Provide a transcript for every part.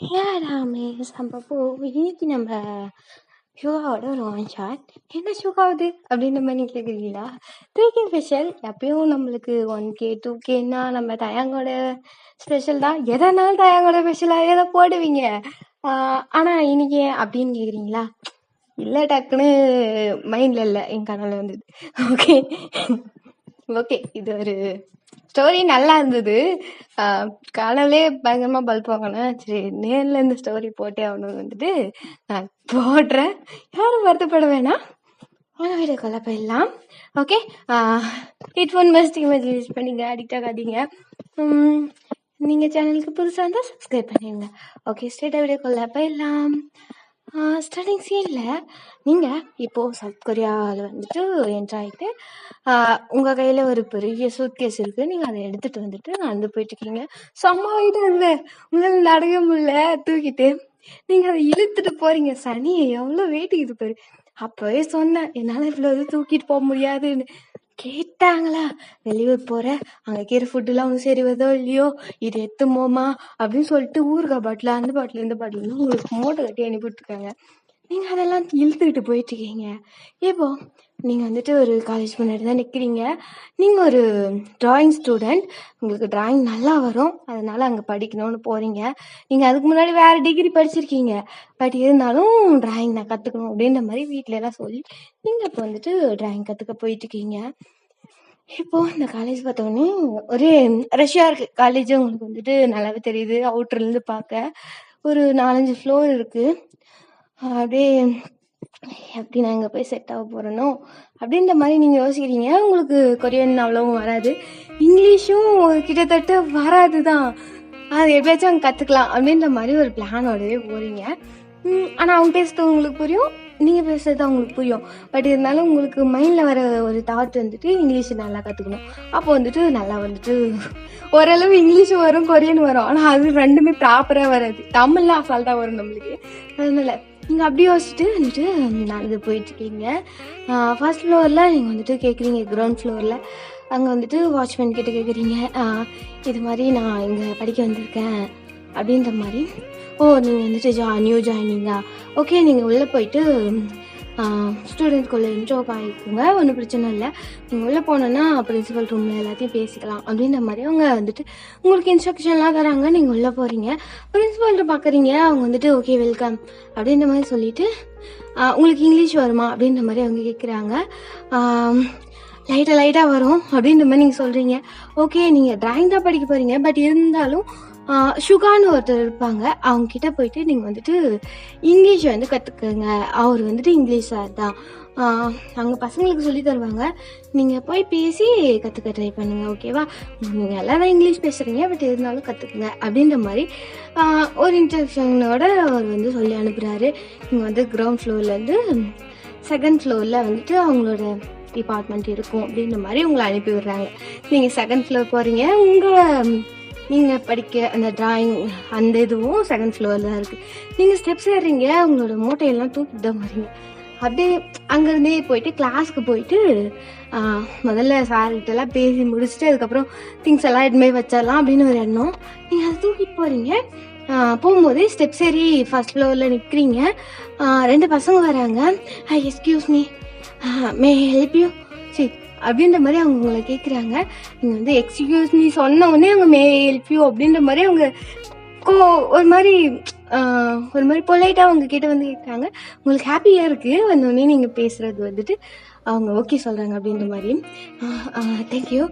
ஏடாமே சம்பப்போ இன்னைக்கு நம்ம ஷூகாவோட ஒரு ஒன் ஷாட் என்ன ஷூகாவுது அப்படின்ற மாதிரி கேட்குறீங்களா? 3K ஸ்பெஷல் எப்பயும் நம்மளுக்கு 1K 2Kன்னா நம்ம தயாங்கோட ஸ்பெஷல் தான். எதனாலும் தயாங்கோட ஸ்பெஷலாக தான் போடுவீங்க. ஆனால் இன்னைக்கு அப்படின்னு கேட்குறீங்களா? இல்லை, டக்குன்னு மைண்டில் இல்லை, என் கனவுல வந்தது. ஓகே ஓகே, இது ஒரு ஸ்டோரி நல்லா இருந்தது. கனவுலே பயங்கரமா பல்ப் வாங்கினேன். சரி, நேர்ல இந்த ஸ்டோரி போட்டே ஆகணும்னு வந்துட்டு நான் போடுறேன். யாரும் வருத்தப்பட வேணாம். வீடியோக்குள்ள போயிடலாம். Okay, headphone must image use பண்ணிங்க, அடிக்ட் ஆகாதீங்க. நீங்க சேனலுக்கு புதுசாக இருந்தால் சப்ஸ்கிரைப் பண்ணிடுங்க. ஓகே, ஸ்ட்ரெயிட்டாக வீடியோக்குள்ள போயிடலாம். ஸ்டார்டிங் சீனில் நீங்கள் இப்போது சவுத் கொரியாவில் வந்துட்டு என்ட்ரு ஆகிட்டு உங்கள் கையில் ஒரு பெரிய சூட்கேஸ் இருக்குது. நீங்கள் அதை எடுத்துகிட்டு வந்துட்டு நடந்து போயிட்டுருக்கீங்க. செம்ம வெயிட் இருந்த உங்களால் நடக்க முடியல தூக்கிட்டு நீங்கள் அதை இழுத்துட்டு போகிறீங்க. சனி எவ்வளோ வெயிட் இது பாரு. அப்போவே சொன்னேன் என்னால் இவ்வளோ இது தூக்கிட்டு போக முடியாதுன்னு. கேட்டாங்களா? வெளியூர் போற, அங்க கீரை ஃபுட்டுலாம் ஒன்றும் சரி வருதோ இல்லையோ, இது எத்துமோமா அப்படின்னு சொல்லிட்டு ஊறுகாய் பாட்டில் அந்த பாட்டில் இந்த பாட்டில் உங்களுக்கு மூட்டை கட்டி அனுப்பிட்டுருக்காங்க. நீங்க அதெல்லாம் இழுத்துக்கிட்டு போயிட்டு இருக்கீங்க. இப்போ நீங்க வந்துட்டு ஒரு காலேஜ் முன்னாடி தான் நிற்கிறீங்க. நீங்க ஒரு டிராயிங் ஸ்டூடெண்ட், உங்களுக்கு டிராயிங் நல்லா வரும், அதனால அங்கே படிக்கணும்னு போறீங்க. நீங்க அதுக்கு முன்னாடி வேற டிகிரி படிச்சிருக்கீங்க, பட் இருந்தாலும் டிராயிங் நான் கற்றுக்கணும் அப்படின்ற மாதிரி வீட்டில எல்லாம் சொல்லி நீங்க இப்போ வந்துட்டு டிராயிங் கற்றுக்க போயிட்டு இருக்கீங்க. இப்போ இந்த காலேஜ் பார்த்தோன்னே ஒரே ரஷ்யா இருக்கு. காலேஜ் உங்களுக்கு வந்துட்டு நல்லாவே தெரியுது. அவுட்டர்லேருந்து பார்க்க ஒரு 4-5 ஃப்ளோர் இருக்கு. அப்படியே எப்படி நான் இங்கே போய் செட் ஆக போகிறேனோ அப்படின்ற மாதிரி நீங்கள் யோசிக்கிறீங்க. உங்களுக்கு கொரியன் அவ்வளவும் வராது, இங்கிலீஷும் கிட்டத்தட்ட வராது தான். அது எப்படியாச்சும் அங்கே கற்றுக்கலாம் அப்படின்ற மாதிரி ஒரு பிளானோடவே போகிறீங்க. ஆனால் அவங்க பேசுறது உங்களுக்கு புரியும், நீங்கள் பேசுறது அவங்களுக்கு புரியும். பட் இருந்தாலும் உங்களுக்கு மைண்டில் வர ஒரு தாட் வந்துட்டு இங்கிலீஷ் நல்லா கற்றுக்கணும். அப்போ வந்துட்டு நல்லா வந்துட்டு ஓரளவு இங்கிலீஷ் வரும், கொரியன் வரும். ஆனால் அது ரெண்டுமே ப்ராப்பராக வராது. தமிழ்லாம் அசால்ட்டாக வரும் நம்மளுக்கு. அதனால நீங்கள் அப்படி யோசிச்சுட்டு வந்துட்டு நடந்து போயிட்டுருக்கீங்க. ஃபர்ஸ்ட் ஃப்ளோரில் நீங்கள் வந்துட்டு கேட்குறீங்க, கிரவுண்ட் ஃப்ளோரில் அங்கே வந்துட்டு வாட்ச்மேன் கிட்ட கேட்குறீங்க, இது மாதிரி நான் இங்கே படிக்க வந்திருக்கேன் அப்படின்ற மாதிரி. ஓ, நீங்கள் வந்துட்டு நியூ ஜாயினிங்கா? ஓகே, நீங்கள் உள்ளே போயிட்டு ஸ்டூடெண்ட்குள்ளே இன்ட்ரோ ஆகிக்குங்க, ஒன்றும் பிரச்சனை இல்லை. நீங்கள் உள்ளே போனோன்னா பிரின்சிபல் ரூமில் எல்லாத்தையும் பேசிக்கலாம் அப்படின்ற மாதிரி அவங்க வந்துட்டு உங்களுக்கு இன்ஸ்ட்ரக்ஷன்லாம் தராங்க. நீங்கள் உள்ளே போகிறீங்க, பிரின்சிபல்கிட்ட பார்க்குறீங்க. அவங்க வந்துட்டு ஓகே வெல்கம் அப்படின்ற மாதிரி சொல்லிவிட்டு உங்களுக்கு இங்கிலீஷ் வருமா அப்படின்ற மாதிரி அவங்க கேட்குறாங்க. லைட்டாக வரும் அப்படின்ற மாதிரி நீங்கள் சொல்கிறீங்க. ஓகே, நீங்கள் டிராயிங் தான் படிக்க போகிறீங்க, பட் இருந்தாலும் ஷுகான்னு ஒருத்தர் இருப்பாங்க, அவங்க கிட்ட போயிட்டு நீங்கள் வந்துட்டு இங்கிலீஷ் வந்து கற்றுக்குங்க. அவர் வந்துட்டு இங்கிலீஷ் சார் தான், அவங்க பசங்களுக்கு சொல்லி தருவாங்க. நீங்கள் போய் பேசி கற்றுக்க ட்ரை பண்ணுங்கள், ஓகேவா? நீங்கள் எல்லாரும் இங்கிலீஷ் பேசுகிறீங்க, பட் இருந்தாலும் கற்றுக்குங்க அப்படின்ற மாதிரி ஒரு இன்ஸ்ட்ரக்ஷனோட அவர் வந்து சொல்லி அனுப்புகிறாரு. நீங்கள் வந்து கிரவுண்ட் ஃப்ளோர்லேருந்து செகண்ட் ஃப்ளோரில் வந்துட்டு அவங்களோட டிபார்ட்மெண்ட் இருக்கும் அப்படின்ற மாதிரி உங்களை அனுப்பி விடுறாங்க. நீங்கள் செகண்ட் ஃப்ளோர் போகிறீங்க. நீங்கள் படிக்க அந்த டிராயிங் அந்த இதுவும் செகண்ட் ஃப்ளோரில் தான் இருக்குது. நீங்கள் ஸ்டெப்ஸ் ஏறுறீங்க, உங்களோட மூட்டையெல்லாம் தூக்கிட்டு தான் போகிறீங்க. அப்படியே அங்கேருந்தே போயிட்டு கிளாஸுக்கு போயிட்டு முதல்ல சார்கிட்டலாம் பேசி முடிச்சுட்டு அதுக்கப்புறம் திங்ஸ் எல்லாம் எடுமே வச்சிடலாம் அப்படின்னு ஒரு எண்ணம். நீங்கள் அதை தூக்கிட்டு போகிறீங்க. போகும்போது ஸ்டெப்ஸ் ஏறி ஃபர்ஸ்ட் ஃப்ளோரில் நிற்கிறீங்க. 2 பசங்க வராங்க. Excuse me, may help you சரி அப்படின்ற மாதிரி அவங்க உங்களை கேட்குறாங்க. நீங்கள் வந்து எக்ஸ்கியூஸ் மீ சொன்ன உடனே அவங்க மே ஹெல்ப் யூ அப்படின்ற மாதிரி அவங்க ஒரு மாதிரி பொலைட்டாக அவங்க கிட்ட வந்து கேட்குறாங்க. உங்களுக்கு ஹாப்பியாக இருக்குது வந்தோடனே நீங்கள் பேசுகிறது வந்துட்டு அவங்க ஓகே சொல்கிறாங்க அப்படின்ற மாதிரி. தேங்க்யூ.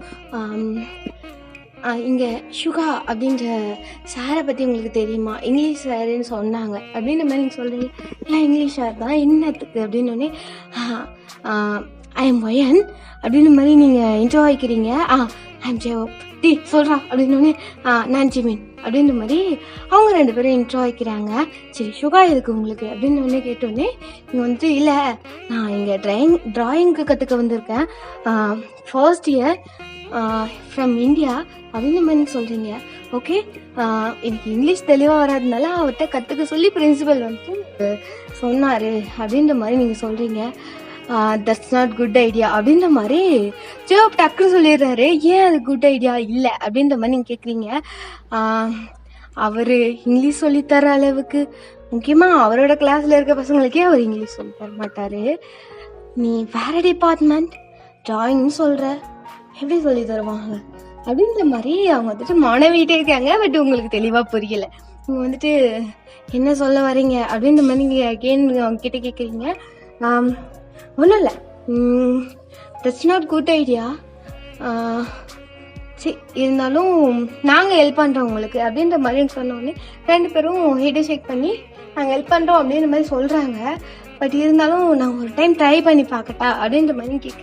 இங்கே ஷுகா அப்படின்ற சாரை பற்றி உங்களுக்கு தெரியுமா? இங்கிலீஷ் சாருன்னு சொன்னாங்க அப்படின்ற மாதிரி நீங்கள் சொல்கிறீங்க. ஏன் இங்கிலீஷ் சார் தான், என்னத்துக்கு அப்படின்னோடனே ஐ எம் ஒயன் அப்படின்ற மாதிரி நீங்கள் இன்ட்ரோ ஆகிக்கிறீங்க. ஐ எம் ஜேவோ டி சொல்கிறா அப்படின்னோடனே நான் ஜிமின் அப்படின்ற மாதிரி அவங்க 2 பேரும் இன்ட்ரோ ஆகிக்கிறாங்க. சரி, ஷுகா இருக்குது உங்களுக்கு அப்படின்னு ஒன்று கேட்டோடனே நீங்கள் வந்துட்டு இல்லை, நான் இங்கே ட்ராயிங்க்கு கற்றுக்க வந்திருக்கேன், ஃபர்ஸ்ட் இயர் ஃப்ரம் இந்தியா அப்படின்ற மாதிரி சொல்கிறீங்க. ஓகே, எனக்கு இங்கிலீஷ் தெளிவாக வராதுனால அவர்கிட்ட கற்றுக்க சொல்லி பிரின்சிபல் வந்துட்டு சொன்னார் அப்படின்ற மாதிரி நீங்கள் சொல்கிறீங்க. தட்ஸ் நாட் குட் ஐடியா அப்படின்ற மாதிரி டக்குன்னு சொல்லிடுறாரு. ஏன் அது குட் ஐடியா இல்லை அப்படின்ற மாதிரி நீங்கள் கேட்குறீங்க. அவரு இங்கிலீஷ் சொல்லித்தர அளவுக்கு, முக்கியமா அவரோட கிளாஸ்ல இருக்க பசங்களுக்கே அவர் இங்கிலீஷ் சொல்லி தர மாட்டாரு. நீ வேற டிபார்ட்மெண்ட் டிராயிங் சொல்ற, எப்படி சொல்லி தருவாங்க அப்படின்ற மாதிரி அவங்க வந்துட்டு மாணவிட்டே இருக்காங்க. பட் உங்களுக்கு தெளிவா புரியல. நீங்க வந்துட்டு என்ன சொல்ல வரீங்க அப்படின்ற மாதிரி நீங்க அவங்க கிட்ட கேக்குறீங்க. ஒன்றும் இல்லை, தட்ஸ் நாட் குட் ஐடியா, சரி இருந்தாலும் நாங்கள் ஹெல்ப் பண்ணுறோம் உங்களுக்கு அப்படின்ற மாதிரி சொன்னோடனே 2 பேரும் ஹெட்டை ஷேக் பண்ணி நாங்கள் ஹெல்ப் பண்ணுறோம் அப்படின்ற மாதிரி சொல்கிறாங்க. பட் இருந்தாலும் நான் ஒரு டைம் ட்ரை பண்ணி பார்க்கட்டா அப்படின்ற மாதிரி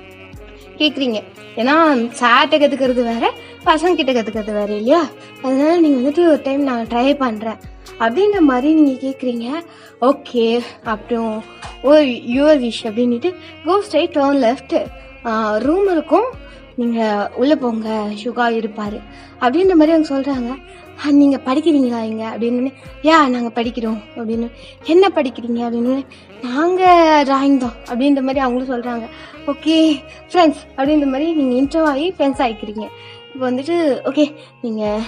கேட்குறீங்க. ஏன்னா சார்ட்ட கற்றுக்கிறது வேற, பசங்க கிட்ட கற்றுக்கிறது வேற இல்லையா? அதனால நீங்கள் வந்துட்டு ஒரு டைம் நான் ட்ரை பண்ணுறேன் அப்படின்ற மாதிரி நீங்கள் கேட்குறீங்க. ஓகே, அப்புறம் யுவர் விஷ் அப்படின்ட்டு go straight turn left, room இருக்கும், நீங்கள் உள்ளே போங்க, சுகா இருப்பார் அப்படின்ற மாதிரி அவங்க சொல்கிறாங்க. நீங்கள் படிக்கிறீங்களா இங்கே அப்படின்னு, நாங்கள் படிக்கிறோம் அப்படின்னு. என்ன படிக்கிறீங்க அப்படின்னு, நாங்கள் டிராயிங் தான் அப்படின்ற மாதிரி அவங்களும் சொல்கிறாங்க. ஓகே ஃப்ரெண்ட்ஸ் அப்படின்ற மாதிரி நீங்கள் இன்ட்ரோ ஆகி ஃப்ரெண்ட்ஸ் ஆகிக்கிறீங்க. இப்போ வந்துட்டு ஓகே, நீங்கள்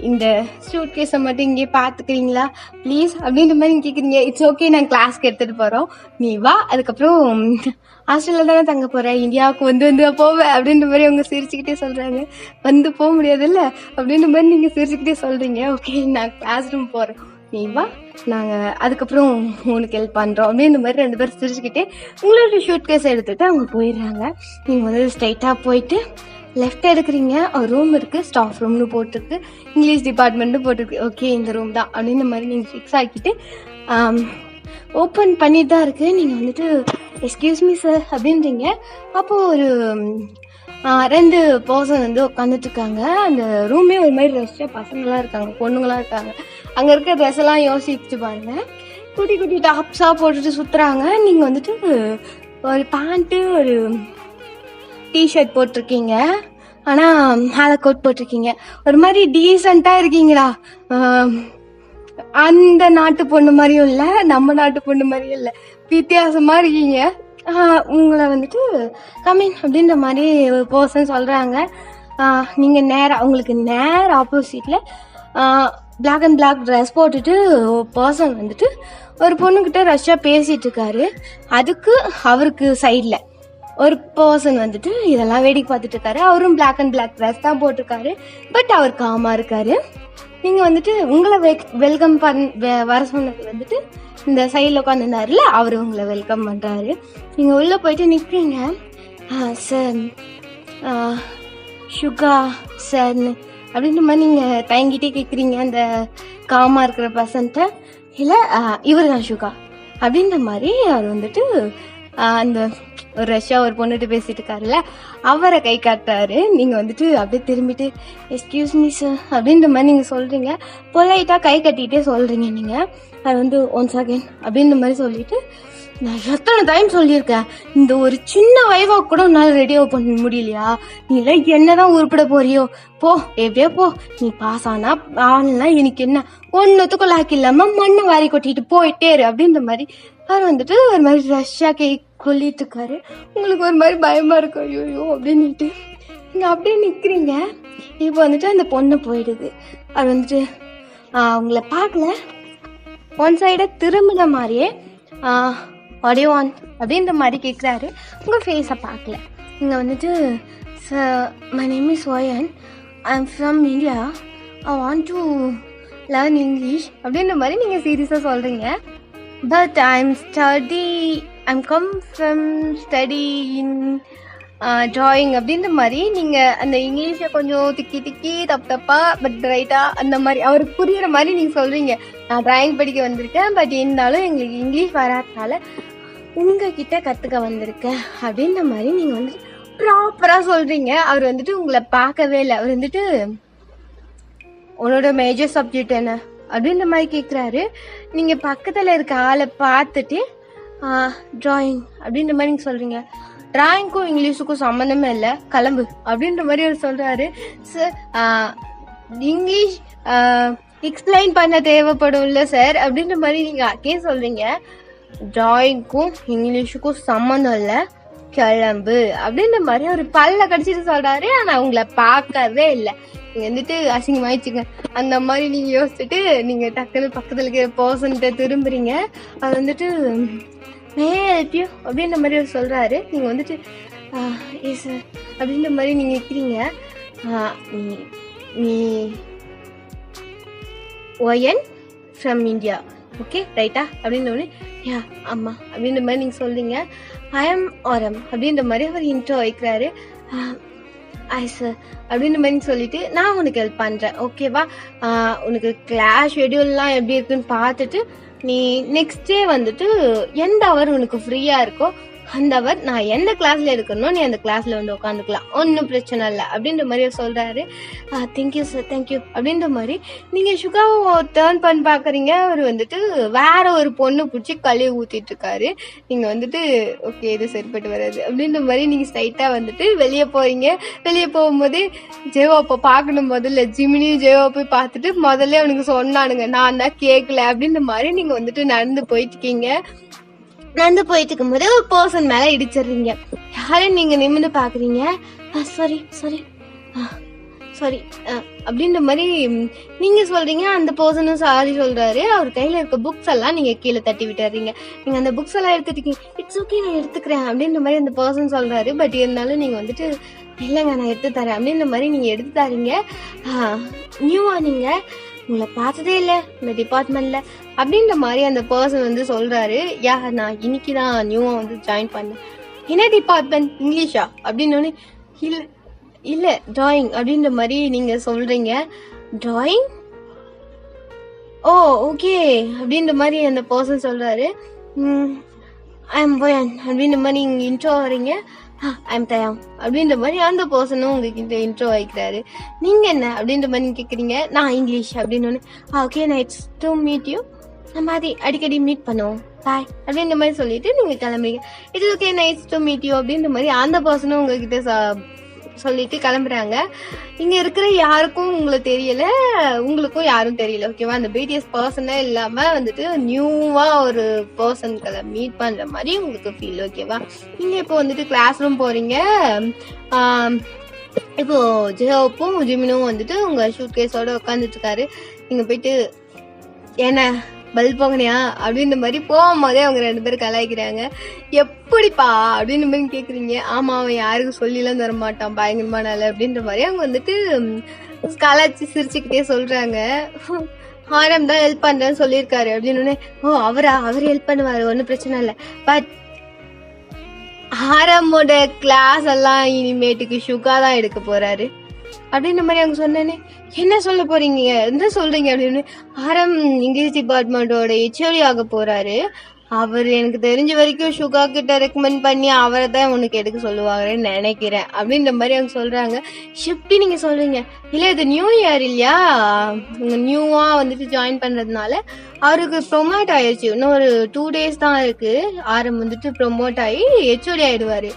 இந்த சூட் கேஸை மட்டும் இங்கே பார்த்துக்கிறீங்களா ப்ளீஸ் அப்படின்ற மாதிரி நீங்கள் கேட்குறீங்க. இட்ஸ் ஓகே, நாங்கள் கிளாஸ்க்கு எடுத்துகிட்டு போகிறோம், நீ வா, அதுக்கப்புறம் ஹாஸ்டலில் தானே தங்க போகிறேன், இந்தியாவுக்கு வந்து போவேன் அப்படின்ற மாதிரி அவங்க சிரிச்சுக்கிட்டே சொல்கிறாங்க. வந்து போக முடியாதுல்ல அப்படின்ற மாதிரி நீங்கள் சிரிச்சுக்கிட்டே சொல்கிறீங்க. ஓகே, நான் கிளாஸ் ரூம் போகிறேன், நீ வா, நாங்கள் அதுக்கப்புறம் உனக்கு ஹெல்ப் பண்ணுறோம் அப்படின்ற மாதிரி 2 பேரும் சிரிச்சுக்கிட்டே உங்களோட ஷூட் கேஸ் எடுத்துகிட்டு அவங்க போயிடுறாங்க. நீங்கள் வந்து ஸ்ட்ரைட்டாக போயிட்டு லெஃப்ட் எடுக்கிறீங்க. ஒரு ரூம் இருக்குது, ஸ்டாஃப் ரூம்னு போட்டிருக்கு, இங்கிலீஷ் டிபார்ட்மெண்ட்னு போட்டிருக்கு. ஓகே, இந்த ரூம் தான் அப்படின்ற மாதிரி நீங்கள் ஃபிக்ஸ் ஆக்கிட்டு ஓப்பன் பண்ணிட்டு தான் இருக்குது. நீங்கள் வந்துட்டு எக்ஸ்கியூஸ் மீ சார் அப்படின்றீங்க. அப்போது ஒரு 2 பர்சன் வந்து உட்காந்துட்டு இருக்காங்க. அந்த ரூமே ஒரு மாதிரி ரஷ்ஷாக பசங்களாம் இருக்காங்க, பொண்ணுங்களாம் இருக்காங்க. அங்கே இருக்க ட்ரெஸ் எல்லாம் யோசிச்சுட்டு பாருங்க, குட்டி குட்டி டாப்ஸாக போட்டுட்டு சுற்றுறாங்க. நீங்கள் வந்துட்டு ஒரு பேண்ட்டு ஒரு டிஷர்ட் போட்டிருக்கீங்க, ஆனால் மேலே கோட் போட்டிருக்கீங்க. ஒரு மாதிரி டீசெண்டாக இருக்கீங்களா, அந்த நாட்டு பொண்ணு மாதிரியும் இல்லை, நம்ம நாட்டு பொண்ணு மாதிரியும் இல்லை, வித்தியாசமாக இருக்கீங்க. உங்களை வந்துட்டு கமிங் அப்படின்ற மாதிரி ஒரு பர்சன் சொல்கிறாங்க. நீங்கள் உங்களுக்கு நேர ஆப்போசிட்டில் பிளாக் அண்ட் பிளாக் ட்ரெஸ் போட்டுட்டு பர்சன் வந்துட்டு ஒரு பொண்ணுக்கிட்ட ரஷ்ஷாக பேசிகிட்டு இருக்காரு. அதுக்கு அவருக்கு சைடில் ஒரு பர்சன் வந்துட்டு இதெல்லாம் வேடிக்கை பார்த்துட்டு இருக்காரு. அவரும் பிளாக் அண்ட் பிளாக் ட்ரெஸ் தான் போட்டிருக்காரு, பட் அவர் காமாக இருக்காரு. நீங்கள் வந்துட்டு உங்களை வெல்கம் வர சொன்னது வந்துட்டு இந்த சைடில் உட்காந்துருந்தாருல, அவர் உங்களை வெல்கம் பண்ணுறாரு. நீங்கள் உள்ளே போயிட்டு நிற்கிறீங்க. சார், சுகா சார்னு அப்படின்ற மாதிரி நீங்கள் தயங்கிட்டே கேட்குறீங்க அந்த காமாக இருக்கிற பர்சன்ட்ட. இல்லை, இவர் தான் சுகா அப்படின்ற மாதிரி அவர் வந்துட்டு அந்த ஒரு ரஷ்யா ஒரு பொண்ணுகிட்ட பேசிட்டு இருக்காருல்ல, அவரை கை காட்டுறாரு. நீங்கள் வந்துட்டு அப்படியே திரும்பிட்டு எக்ஸ்கியூஸ் மீ சார் அப்படின்ற மாதிரி நீங்கள் சொல்கிறீங்க. பொலைட்டாக கை கட்டிகிட்டே சொல்கிறீங்க. நீங்கள் அது வந்து ஒன்ஸ் அகெயின் அப்படின்ற மாதிரி சொல்லிட்டு, நான் எத்தனை டைம் சொல்லியிருக்கேன், இந்த ஒரு சின்ன வைவாக கூட உன்னால் ரெடியாக பண்ண முடியலையா, நீ இல்லை என்னதான் உருப்பிட போறியோ, போ எப்படியோ போ, நீ பாஸ் ஆனா எனக்கு என்ன, ஒன்றுத்துக்கும் லாக் இல்லாமல் மண்ணை வாரி கொட்டிட்டு போயிட்டே இரு அப்படின்ற மாதிரி அவர் வந்துட்டு ஒரு மாதிரி ரஷ்ஷாக கொல்லிட்டு இருக்காரு. உங்களுக்கு ஒரு மாதிரி பயமாக இருக்கு, ஐயோ அப்படின்ட்டு நீங்கள் அப்படியே நிற்கிறீங்க. இப்போ வந்துட்டு அந்த பொண்ணு போயிடுது. அது வந்துட்டு அவங்கள பார்க்கல, ஒன் சைடாக திரும்பின மாதிரியே ஒடைவான் அப்படின்ற மாதிரி கேட்குறாரு. உங்கள் ஃபேஸை பார்க்கல. நீங்கள் வந்துட்டு my name is Oyan, I am from India, I want to learn English அப்படின்ற மாதிரி நீங்கள் சீரியஸாக சொல்கிறீங்க. But I'm come from study in drawing அப்படின்ற மாதிரி நீங்கள் அந்த இங்கிலீஷை கொஞ்சம் திக்கி தப்பாக பட் ரைட்டாக அந்த மாதிரி அவருக்கு புரிகிற மாதிரி நீங்கள் சொல்கிறீங்க. நான் ட்ராயிங் படிக்க வந்திருக்கேன், பட் இருந்தாலும் எங்களுக்கு இங்கிலீஷ் வராதனால உங்ககிட்ட கற்றுக்க வந்திருக்கேன் அப்படின்ற மாதிரி நீங்கள் வந்துட்டு ப்ராப்பராக சொல்கிறீங்க. அவர் வந்துட்டு உங்களை பார்க்கவே இல்லை. அவர் வந்துட்டு உன்னோட மேஜர் சப்ஜெக்ட் என்ன அப்படின்ற மாதிரி கேட்குறாரு. நீங்கள் பக்கத்தில் இருக்க ஆளை பார்த்துட்டு ட்ராயிங் அப்படின்ற மாதிரி நீங்கள் சொல்கிறீங்க. ட்ராயிங்க்கும் இங்கிலீஷுக்கும் சம்மந்தமே இல்லை, கிளம்பு அப்படின்ற மாதிரி அவர் சொல்கிறாரு. சார், இங்கிலீஷ் எக்ஸ்பிளைன் பண்ண தேவைப்படும் இல்லை சார் அப்படின்ற மாதிரி நீங்கள் அக்கே சொல்கிறீங்க. ட்ராயிங்க்கும் இங்கிலீஷுக்கும் சம்மந்தம் இல்லை, கிளம்பு அப்படின்ற மாதிரி ஒரு பல்ல கடிச்சிட்டு சொல்கிறாரு. ஆனால் உங்களை பார்க்கவே இல்லை. நீங்க வந்துட்டு அசிங்கமாயிடுச்சுங்க அந்த மாதிரி நீங்க யோசிச்சுட்டு நீங்க டக்குன்னு பக்கத்துல இருக்கிற பர்சன்கிட்ட திரும்புறீங்க. அது வந்துட்டு மே ஹெல்ப் யூ அப்படின்ற மாதிரி அவர் சொல்றாரு. நீங்க வந்துட்டு எஸ் சார் அப்படின்ற மாதிரி நீங்க இருக்கிறீங்க. நீ நீ ஒயன் ஃப்ரம் இந்தியா ஓகே ரைட்டா அப்படின்னு யா ஆமா அப்படின்ற மாதிரி நீங்க சொல்றீங்க. ஐ எம் ஆரம் அப்படின்ற மாதிரி அவர் இன்ட்ரோ வைக்கிறாரு. ஐ சார் அப்படின்ற மாதிரி சொல்லிட்டு நான் உனக்கு ஹெல்ப் பண்றேன் ஓகேவா. உனக்கு கிளாஸ் ஷெடியூல்லாம் எப்படி இருக்குன்னு பார்த்துட்டு நீ நெக்ஸ்ட் டே வந்துட்டு எந்த அவர் உனக்கு ஃப்ரீயா இருக்கோ அந்த அவர் நான் எந்த கிளாஸ்ல இருக்கணும் நீ அந்த கிளாஸ்ல வந்து உட்காந்துக்கலாம், ஒன்றும் பிரச்சனை இல்லை அப்படின்ற மாதிரி சொல்றாரு. தேங்க்யூ சார் தேங்க்யூ அப்படின்ற மாதிரி நீங்க சுகாவை டேர்ன் பண்ணி பாக்குறீங்க. அவர் வந்துட்டு வேற ஒரு பொண்ணு பிடிச்சி கழுவி ஊத்திட்டு இருக்காரு. நீங்க வந்துட்டு ஓகே இது சரிப்பட்டு வராது அப்படின்ற மாதிரி நீங்க ஸ்ட்ரைட்டா வந்துட்டு வெளியே போறீங்க. வெளியே போகும்போது ஜெயோப்பை பார்க்கணும். முதல்ல ஜிமினியும் ஜெயோ போய் பார்த்துட்டு முதல்ல அவனுக்கு சொன்னானுங்க, நான் தான் கேட்கல அப்படின்ற மாதிரி நீங்க வந்துட்டு நடந்து போயிட்டு இருக்கீங்க. நடந்து போயிட்டு இருக்கும்போது ஒரு பர்சன் மேல இடிச்சிடுறீங்க. யாரும் நீங்க நிமிந்து பாக்குறீங்க. சாரி சாரி சாரி அப்படின்ற மாதிரி நீங்க சொல்றீங்க. அந்த பர்சனும் சாரி சொல்றாரு. அவர் கையில இருக்க புக்ஸ் எல்லாம் நீங்க கீழே தட்டி விட்டுறீங்க. நீங்க அந்த புக்ஸ் எல்லாம் எடுத்துட்டீங்க. இட்ஸ் ஓகே நான் எடுத்துக்கிறேன் அப்படின்ற மாதிரி அந்த பர்சன் சொல்றாரு. பட் இருந்தாலும் நீங்க வந்துட்டு இல்லைங்க நான் எடுத்து தரேன் அப்படின்ற மாதிரி நீங்க எடுத்து தரீங்க. நியூவா நீங்க உங்களை பார்த்ததே இல்லை இந்த டிபார்ட்மெண்ட்ல அப்படின்ற மாதிரி அந்த பர்சன் வந்து சொல்றாரு. யா நான் இன்னைக்கு தான் நியூவா வந்து ஜாயின் பண்ணேன். என்ன டிபார்ட்மெண்ட் இங்கிலீஷா அப்படின்னு இல்ல இல்ல டிராயிங் அப்படின்ற மாதிரி நீங்க சொல்றீங்க. டிராயிங் ஓ ஓகே அப்படின்ற மாதிரி அந்த பர்சன் சொல்றாரு. ஐ எம் போயன் அப்படின்ற மாதிரி நீங்க இன்ட்ரோ வரீங்க. ஐ எம் தயாம் அப்படின்ற மாதிரி அந்த பர்சனும் உங்ககிட்ட இன்ட்ரோ வைக்கிறாரு. நீங்க என்ன அப்படின்ற மாதிரி கேட்குறீங்க. நான் இங்கிலீஷ் அப்படின்னு okay nice to meet you, நம்ம அதை அடிக்கடி மீட் பண்ணுவோம் பாய் அப்படின்ற மாதிரி சொல்லிட்டு நீங்க கிளம்புறீங்க. It's okay nice to meet you அப்படின்ற மாதிரி அந்த பர்சனும் உங்ககிட்ட சொல்லிட்டு கிளம்புறாங்க. இங்க இருக்கிற யாருக்கும் உங்களுக்கு தெரியல, உங்களுக்கும் யாரும் தெரியல ஓகேவா. அந்த பிடிஎஸ் பர்சனே இல்லாம வந்துட்டு நியூவா ஒரு பர்சன்களை மீட் பண்ற மாதிரி உங்களுக்கு ஃபீல் ஓகேவா. நீங்க இப்போ வந்துட்டு கிளாஸ் ரூம் போறீங்க. இப்போ ஜெயோப்பும் ஜிமினும் வந்துட்டு உங்க ஷூட் கேஸோட உட்காந்துட்டு இருக்காரு. நீங்க போயிட்டு என்ன பல்ப் போகணையா அப்படின்ற மாதிரி போகும்போதே அவங்க 2 பேரும் கலாய்க்கிறாங்க. எப்படிப்பா அப்படின்னு மாதிரி கேக்குறீங்க. ஆமா அவன் யாருக்கும் சொல்லிலாம் தர மாட்டான் பயங்கரமான ஆளு அப்படின்ற மாதிரி அவங்க வந்துட்டு கலாய்ச்சி சிரிச்சுக்கிட்டே சொல்றாங்க. ஆரம் தான் ஹெல்ப் பண்றேன்னு சொல்லியிருக்காரு அப்படின்னு. ஓ அவர் ஹெல்ப் பண்ணுவாரு ஒன்னும் பிரச்சனை இல்லை. பட் ஆரமோட கிளாஸ் எல்லாம் இனிமேட்டுக்கு சுகா தான் எடுக்க போறாரு அப்படின்ற மாதிரி அவங்க சொன்னேனே. என்ன சொல்ல போறீங்க என்ன சொல்றீங்க அப்படின்னு. ஆரம் இங்கிலீஷ் டிபார்ட்மெண்டோட ஹெச்ஓடி ஆக போறாரு. அவர் எனக்கு தெரிஞ்ச வரைக்கும் சுகா கிட்ட ரெக்கமெண்ட் பண்ணி அவரை தான் உனக்கு எடுக்க சொல்லுவாங்கன்னு நினைக்கிறேன் அப்படின்ற மாதிரி அவங்க சொல்றாங்க. ஷிஃப்டி நீங்க சொல்றீங்க. இல்ல இது நியூ இயர் இல்லையா, நியூவா வந்துட்டு ஜாயின் பண்றதுனால அவருக்கு ப்ரொமோட் ஆயிடுச்சு. இன்னும் ஒரு 2 days தான் இருக்கு. ஆரம் வந்துட்டு ப்ரொமோட் ஆகி ஹெச்ஓடி ஆயிடுவாரு.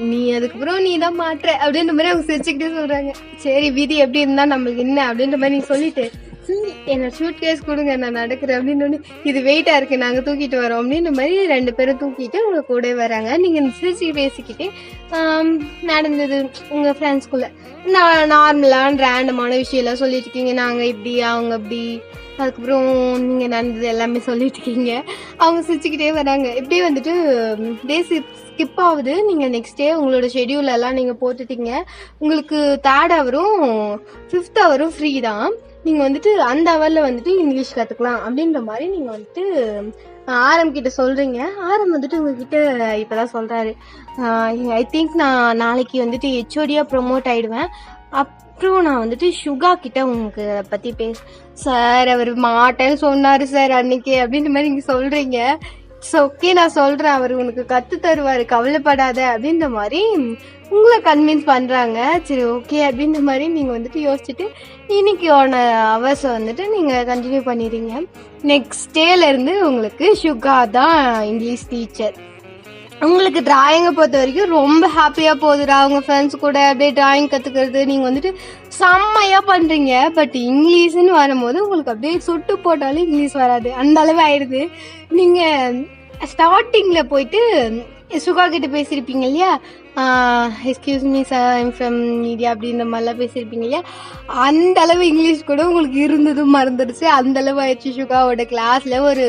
நீ அதுக்கப்புறம் நீ தான் மாற்ற அப்படின்ற மாதிரி அவங்க சிரிச்சுக்கிட்டே சொல்றாங்க. சரி விதி எப்படி இருந்தா நம்மளுக்கு என்ன அப்படின்ற மாதிரி நீங்க சொல்லிட்டு என்ன ஷூட் கேஸ் கொடுங்க நான் நடக்கிறேன் அப்படின்னு. இது வெயிட்டா இருக்கு நாங்க தூக்கிட்டு வரோம் அப்படின்ற மாதிரி 2 பேரும் தூக்கிட்டு உங்க கூட வராங்க. நீங்க சிரிச்சு பேசிக்கிட்டே நடந்தது உங்க ஃப்ரெண்ட்ஸ்குள்ள நார்மலான ரேண்டமான விஷயம் எல்லாம் சொல்லிட்டு இருக்கீங்க. நாங்க இப்படி அவங்க அப்படி அதுக்கப்புறம் நீங்க நடந்தது எல்லாமே சொல்லிட்டு இருக்கீங்க. அவங்க சிரிச்சுக்கிட்டே வராங்க. இப்படியே வந்துட்டு டேஸ் ஸ்கிப் ஆகுது. நீங்க நெக்ஸ்ட் டே உங்களோட ஷெடியூல் எல்லாம் நீங்க போட்டுட்டீங்க. உங்களுக்கு 3rd ஹவரும் 5th ஹவரும் ஃப்ரீ தான். நீங்க வந்துட்டு அந்த ஹவர்ல வந்துட்டு இங்கிலீஷ் கத்துக்கலாம் அப்படின்ற மாதிரி நீங்க வந்துட்டு ஆரம் கிட்ட சொல்றீங்க. ஆரம் வந்துட்டு உங்ககிட்ட இப்பதான் சொல்றாரு. ஐ திங்க் நான் நாளைக்கு வந்துட்டு ஹெச்ஓடியா ப்ரொமோட் ஆயிடுவேன். அப்புறம் நான் வந்துட்டு சுகா கிட்ட உங்களுக்கு பத்தி சார் அவர் மாட்டேன்னு சொன்னாரு சார் அன்னைக்கு அப்படின்ற மாதிரி நீங்க சொல்றீங்க. ஓகே நான் சொல்றேன் அவர் உனக்கு கத்து தருவாரு கவலைப்படாத அப்படின்ற மாதிரி உங்களை கன்வின்ஸ் பண்றாங்க. சரி ஓகே அப்படின்ற மாதிரி நீங்க வந்துட்டு யோசிச்சுட்டு இன்னைக்கு அவர்ஸ் வந்துட்டு நீங்க கண்டினியூ பண்ணிடுறீங்க. நெக்ஸ்ட் டேல இருந்து உங்களுக்கு சுகா தான் இங்கிலீஷ் டீச்சர். உங்களுக்கு டிராயிங்கை பொறுத்த வரைக்கும் ரொம்ப ஹாப்பியா போகுதுடா. உங்க ஃப்ரெண்ட்ஸ் கூட அப்படியே டிராயிங் கத்துக்கிறது நீங்க வந்துட்டு செம்மையா பண்றீங்க. பட் இங்கிலீஷ்னு வரும்போது உங்களுக்கு அப்படியே சுட்டு போட்டாலும் இங்கிலீஷ் வராது அந்த அளவு ஆயிடுது. நீங்க ஸ்டார்டிங்ல போயிட்டு சுகா கிட்ட பேசியிருப்பீங்க இல்லையா, excuse me sir I'm from media அப்படின்ற மாதிரிலாம் பேசியிருப்பீங்க இல்லையா, அந்த அளவு இங்கிலீஷ் கூட உங்களுக்கு இருந்ததும் மறந்துடுச்சு. அந்த அளவு ஆயிடுச்சு. சுகாவோட கிளாஸ்ல ஒரு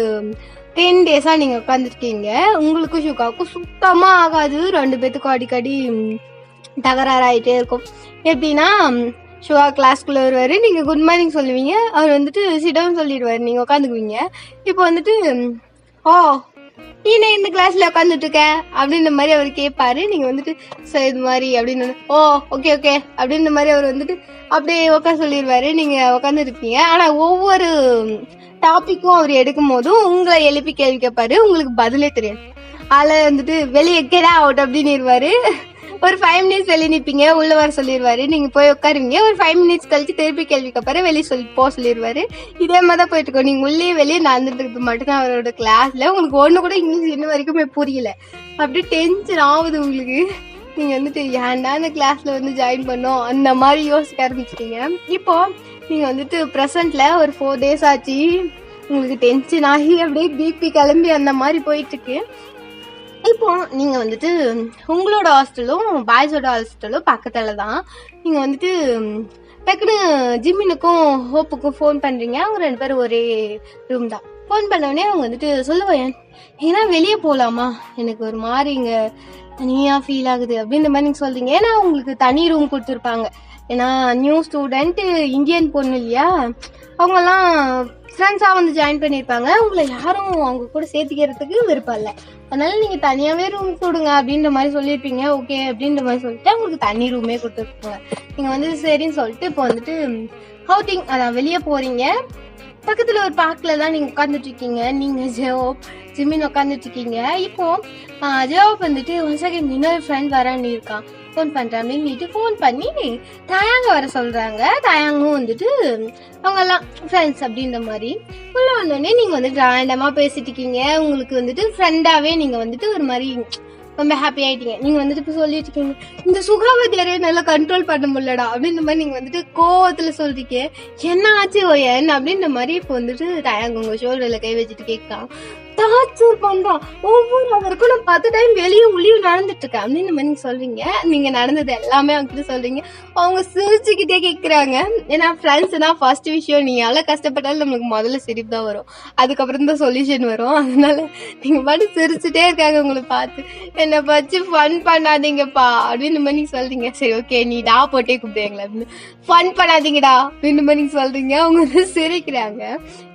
10 days நீங்கள் உட்காந்துருக்கீங்க. உங்களுக்கும் சுகாவுக்கும் சுத்தமாக ஆகாது. 2 பேத்துக்கும் அடிக்கடி தகராறாயிட்டே இருக்கும். எப்படின்னா, சுகா கிளாஸ்க்குள்ளே வருவார், நீங்கள் குட் மார்னிங் சொல்லுவீங்க, அவர் வந்துட்டு சிடவுன் சொல்லிடுவார், நீங்கள் உட்காந்துக்குவீங்க. இப்போ வந்துட்டு ஓ நீ இந்த கிளாஸ்ல உட்காந்துட்டு இருக்க அப்படின்ற மாதிரி அவர் கேட்பாரு. நீங்க வந்துட்டு சார் இது மாதிரி அப்படின்னு ஓ ஓகே ஓகே அப்படின்ற மாதிரி அவர் வந்துட்டு அப்படியே உட்காந்து சொல்லிடுவாரு. நீங்க உட்காந்து இருப்பீங்க. ஆனா ஒவ்வொரு டாபிக்கும் அவர் எடுக்கும் போதும் உங்களை எழுப்பி கேள்வி கேட்பாரு. உங்களுக்கு பதிலே தெரியாது. அதில் வந்துட்டு வெளியே கெட் அவுட் அப்படின்னு இருவாரு. ஒரு 5 minutes வெளியே நிற்பீங்க, உள்ள வர சொல்லிடுவாரு. நீங்க போய் உட்காருவீங்க. ஒரு 5 minutes கழிச்சு திருப்பி கேள்வி கேட்பாரு, வெளியே போக சொல்லிடுவாரு. இதே மாதிரி தான் போயிட்டு இருக்கோம். நீங்க உள்ளே வெளியே நடந்துட்டு மட்டும்தான் அவரோட கிளாஸ்ல. உங்களுக்கு ஒண்ணு கூட இங்கிலீஷ் இன்ன வரைக்குமே புரியல. அப்படியே டென்ஷன் ஆகுது உங்களுக்கு. நீங்க வந்துட்டு ஏன்டா இந்த கிளாஸ்ல வந்து ஜாயின் பண்ணோம் அந்த மாதிரி யோசிக்க ஆரம்பிச்சிட்டீங்க. இப்போ நீங்க வந்துட்டு ப்ரெசென்ட்ல ஒரு 4 days ஆச்சு. உங்களுக்கு டென்ஷன் ஆகி அப்படியே பிபி கிளம்பி அந்த மாதிரி போயிட்டு இருக்கு. இப்போ நீங்க வந்துட்டு உங்களோட ஹாஸ்டலும் பாய்ஸோட ஹாஸ்டலும் பக்கத்துல தான். நீங்க வந்துட்டு டக்குன்னு ஜிம்மினுக்கும் ஹோப்புக்கும் ஃபோன் பண்றீங்க. அவங்க 2 பேரும் ஒரே ரூம் தான். ஃபோன் பண்ணோடனே அவங்க வந்துட்டு சொல்லுவேன், ஏன்னா வெளியே போகலாமா, எனக்கு ஒரு மாதிரி இங்க தனியா ஃபீல் ஆகுது அப்படின்ற மாதிரி நீங்க சொல்றீங்க. ஏன்னா உங்களுக்கு தனி ரூம் கொடுத்துருப்பாங்க. ஏன்னா நியூ ஸ்டூடெண்ட், இந்தியன் பொண்ணு இல்லையா, அவங்கெல்லாம் ஃப்ரெண்ட்ஸாக வந்து ஜாயின் பண்ணியிருப்பாங்க. உங்களை யாரும் அவங்க கூட சேர்த்துக்கிறதுக்கு விருப்பம் இல்லை. அதனால நீங்கள் தனியாகவே ரூம் கொடுங்க அப்படின்ற மாதிரி சொல்லியிருப்பீங்க. ஓகே அப்படின்ற மாதிரி சொல்லிட்டு உங்களுக்கு தனி ரூமே கொடுத்துருப்பாங்க. நீங்கள் வந்து சரின்னு சொல்லிட்டு இப்போ வந்துட்டு அவுட்டிங், அதான் வெளியே போகிறீங்க. பக்கத்தில் ஒரு பார்க்கில் தான் நீங்கள் உட்காந்துட்டு இருக்கீங்க. நீங்கள் ஜிம்மின் உட்காந்துட்டு இருக்கீங்க. இப்போ ஜெவாப் வந்துட்டு ஒன் செகண்ட் இன்னொரு ஃப்ரெண்ட் வரான்னு இருக்கான், ஃபோன் பண்ணுறேன் அப்படின்னு ஃபோன் பண்ணி தயாங்க வர சொல்கிறாங்க. தயாங்கும் வந்துட்டு அவங்கெல்லாம் ஃப்ரெண்ட்ஸ் அப்படின்ற மாதிரி உள்ள வந்தோடனே நீங்கள் வந்துட்டு ரேண்டமாக பேசிட்டு இருக்கீங்க. உங்களுக்கு வந்துட்டு ஃப்ரெண்டாகவே நீங்கள் வந்துட்டு ஒரு மாதிரி ரொம்ப ஹாப்பி ஆயிட்டீங்க. நீங்கள் வந்துட்டு இப்போ சொல்லிட்டு இருக்கீங்க, இந்த சுகாவதியாரே நல்லா கண்ட்ரோல் பண்ண முடியலடா அப்படின்ற மாதிரி நீங்கள் வந்துட்டு கோவத்தில் சொல்றீங்க. என்ன ஆச்சு ஓயன் அப்படின்ற மாதிரி இப்போ வந்துட்டு தயாங்க உங்கள் ஷோல்டரில் கை வச்சுட்டு கேட்கலாம். டார்ச்சர் பண்றான். ஒவ்வொரு அவருக்கும் நான் 10 டைம் வெளியே உள்ளியும் நடந்துட்டு இருக்கேன் அப்படின்னு மாதிரி நீங்க சொல்றீங்க. நீங்க நடந்தது எல்லாமே அவங்க கிட்ட சொல்றீங்க. அவங்க சிரிச்சுக்கிட்டே கேட்கறாங்க. ஏன்னா ஃப்ரெண்ட்ஸ்னா ஃபர்ஸ்ட் விஷயம், நீங்க எவ்வளவு கஷ்டப்பட்டாலும் நம்மளுக்கு முதல்ல சிரிப்பு தான் வரும், அதுக்கப்புறம் தான் சொல்யூஷன் வரும். அதனால நீங்க பாட்டு சிரிச்சுட்டே இருக்காங்க உங்களை பார்த்து. என்னை வச்சு ஃபன் பண்ணாதீங்கப்பா அப்படின்னு மாதிரி நீங்க சொல்றீங்க. சரி ஓகே நீ டா போட்டே கூப்பிடுவீங்களா அப்படின்னு, ஃபன் பண்ணாதீங்கடா அப்படின்னு மாதிரி நீங்க சொல்றீங்க. அவங்க வந்து சிரிக்கிறாங்க.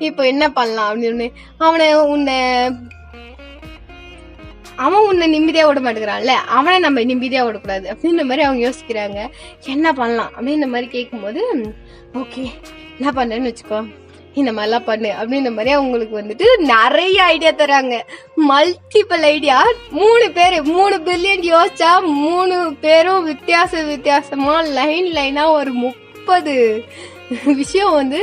இப்போ என்ன பண்ணலாம் அப்படின்னு, அவன் உன்னை நிம்மதியா விட மாட்டேங்கிறான்ல, அவனை நம்ம நிம்மதியா விடக்கூடாது அப்படின்ற மாதிரி அவங்க யோசிக்கிறாங்க. என்ன பண்ணலாம் அப்படின்ற மாதிரி கேட்கும்போது, ஓகே என்ன பண்றேன்னு வச்சுக்கோ, இந்த மாதிரிலாம் பண்ணு அப்படின்ற மாதிரி அவங்களுக்கு வந்துட்டு நிறைய ஐடியா தராங்க. Multiple idea. 3 பேர் 3 பில்லியன் யோசிச்சா 3 பேரும் வித்தியாசமா லைனா ஒரு 30 விஷயம் வந்து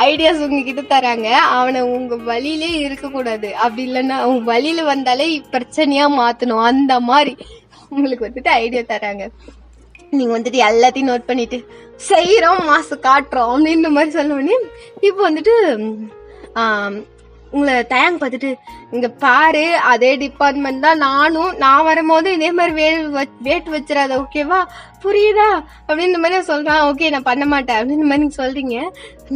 ஐடியாஸ் உங்ககிட்ட தராங்க. அவனை உங்க வழியிலே இருக்கக்கூடாது, அப்படி இல்லைன்னா உங்க வழியில வந்தாலே பிரச்சனையா மாத்தணும், அந்த மாதிரி உங்களுக்கு வந்துட்டு ஐடியா தராங்க. நீங்க வந்துட்டு எல்லாத்தையும் நோட் பண்ணிட்டு செய்யறோம் மாசம் காட்டுறோம் அப்படின்ற மாதிரி சொல்லுவோன்னே இப்போ வந்துட்டு உங்களை தயாங்க பார்த்துட்டு, இங்க பாரு அதே டிபார்ட்மெண்ட் தான் நானும், நான் வரும்போது இதே மாதிரி வேட்டு வச்சிடாத ஓகேவா, புரியுதா அப்படின்ற மாதிரி சொல்றான். ஓகே நான் பண்ண மாட்டேன் அப்படின்ற மாதிரி நீங்க சொல்றீங்க.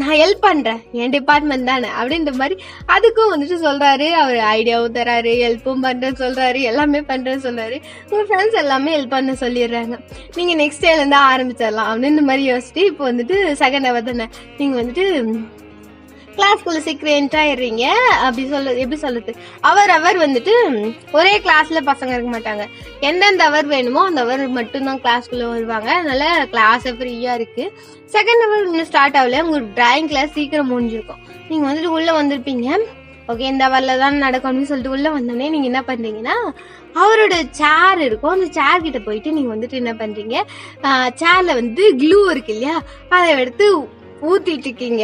நான் ஹெல்ப் பண்றேன், என் டிபார்ட்மெண்ட் தானே அப்படின்ற மாதிரி அதுக்கும் வந்துட்டு சொல்றாரு. அவர் ஐடியாவும் தராரு, ஹெல்ப்பும் பண்றேன்னு சொல்றாரு, எல்லாமே பண்றேன்னு சொல்றாரு. உங்க ஃப்ரெண்ட்ஸ் எல்லாமே ஹெல்ப் பண்ண சொல்லிடுறாங்க. நீங்க நெக்ஸ்ட் டேல இருந்து ஆரம்பிச்சிடலாம் அப்படின்ற மாதிரி யோசிச்சுட்டு இப்போ வந்துட்டு செகண்ட் ஹவர் தானே, நீங்க வந்துட்டு கிளாஸ்க்குள்ள சீக்கிரம் என்ட்ரு ஆயிடுறீங்க. எப்படி சொல்றது, அவர் வந்துட்டு ஒரே கிளாஸ்ல பசங்க இருக்க மாட்டாங்க. எந்தெந்த அவர் வேணுமோ அந்த அவர் மட்டும்தான் கிளாஸ்க்குள்ள வருவாங்க. அதனால கிளாஸ் ஃப்ரீயா இருக்கு. செகண்ட் ஹவர் இன்னும் ஸ்டார்ட் ஆகல. உங்களுக்கு டிராயிங் கிளாஸ் சீக்கிரம் முடிஞ்சிருக்கும். நீங்க வந்துட்டு உள்ள வந்திருப்பீங்க. ஓகே இந்த ஹவர்ல தான் நடக்கும்னு சொல்லிட்டு உள்ள வந்தோடனே நீங்க என்ன பண்றீங்கன்னா, அவரோட சேர் இருக்கும், அந்த சேர் கிட்ட போயிட்டு நீங்க வந்துட்டு என்ன பண்றீங்க, சேர்ல வந்து க்ளூ இருக்கு இல்லையா, அதை எடுத்து ஊத்திட்டு இருக்கீங்க.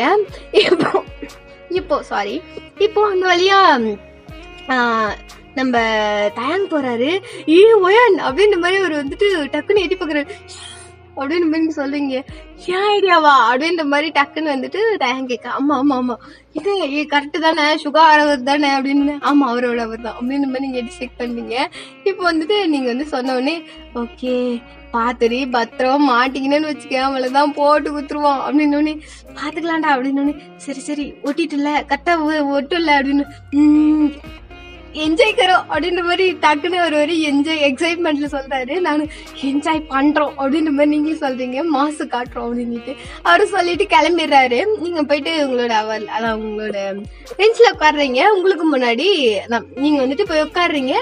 இப்போ அந்த வழியா நம்ம தயாங் போறாரு. ஒயன் அப்படின்ற மாதிரி அவர் வந்துட்டு டக்குன்னு எட்டி பாக்குறாரு. அப்படின்னு மாதிரி சொல்றீங்க. ஏன் ஐடியாவா அப்படின்ற மாதிரி டக்குன்னு வந்துட்டு டயம் கேட்க, ஆமா ஆமா ஆமா இது கரெக்ட் தானே, சுகர் அவர் தானே அப்படின்னு. ஆமா அவர் தான் அப்படின்ற மாதிரி நீங்க செக் பண்ணீங்க. இப்போ வந்துட்டு நீங்க வந்து சொன்ன உடனே ஓகே பாத்துரி பத்திரம் மாட்டிக்கினு வச்சுக்க, அவளைதான் போட்டு குத்துருவோம் அப்படின்னு பாத்துக்கலாம்டா அப்படின்னு. சரி ஒட்டிட்டுல கரெக்டா ஒட்டுல அப்படின்னு என்ஜாய் கரோ அப்படின்ற மாதிரி டக்குன்னு ஒரு என்ஜாய் எக்ஸைட்மெண்ட்ல சொல்றாரு. நானும் என்ஜாய் பண்றோம் அப்படின்ற மாதிரி நீங்களும் சொல்றீங்க, மாசு காட்டுறோம் அப்படின்ட்டு அவரு சொல்லிட்டு கிளம்பிடுறாரு. நீங்க போயிட்டு உங்களோட அதான் உங்களோட பெஞ்சில் உட்காடுறீங்க. உங்களுக்கு முன்னாடி நீங்க வந்துட்டு போய் உட்காடுறீங்க.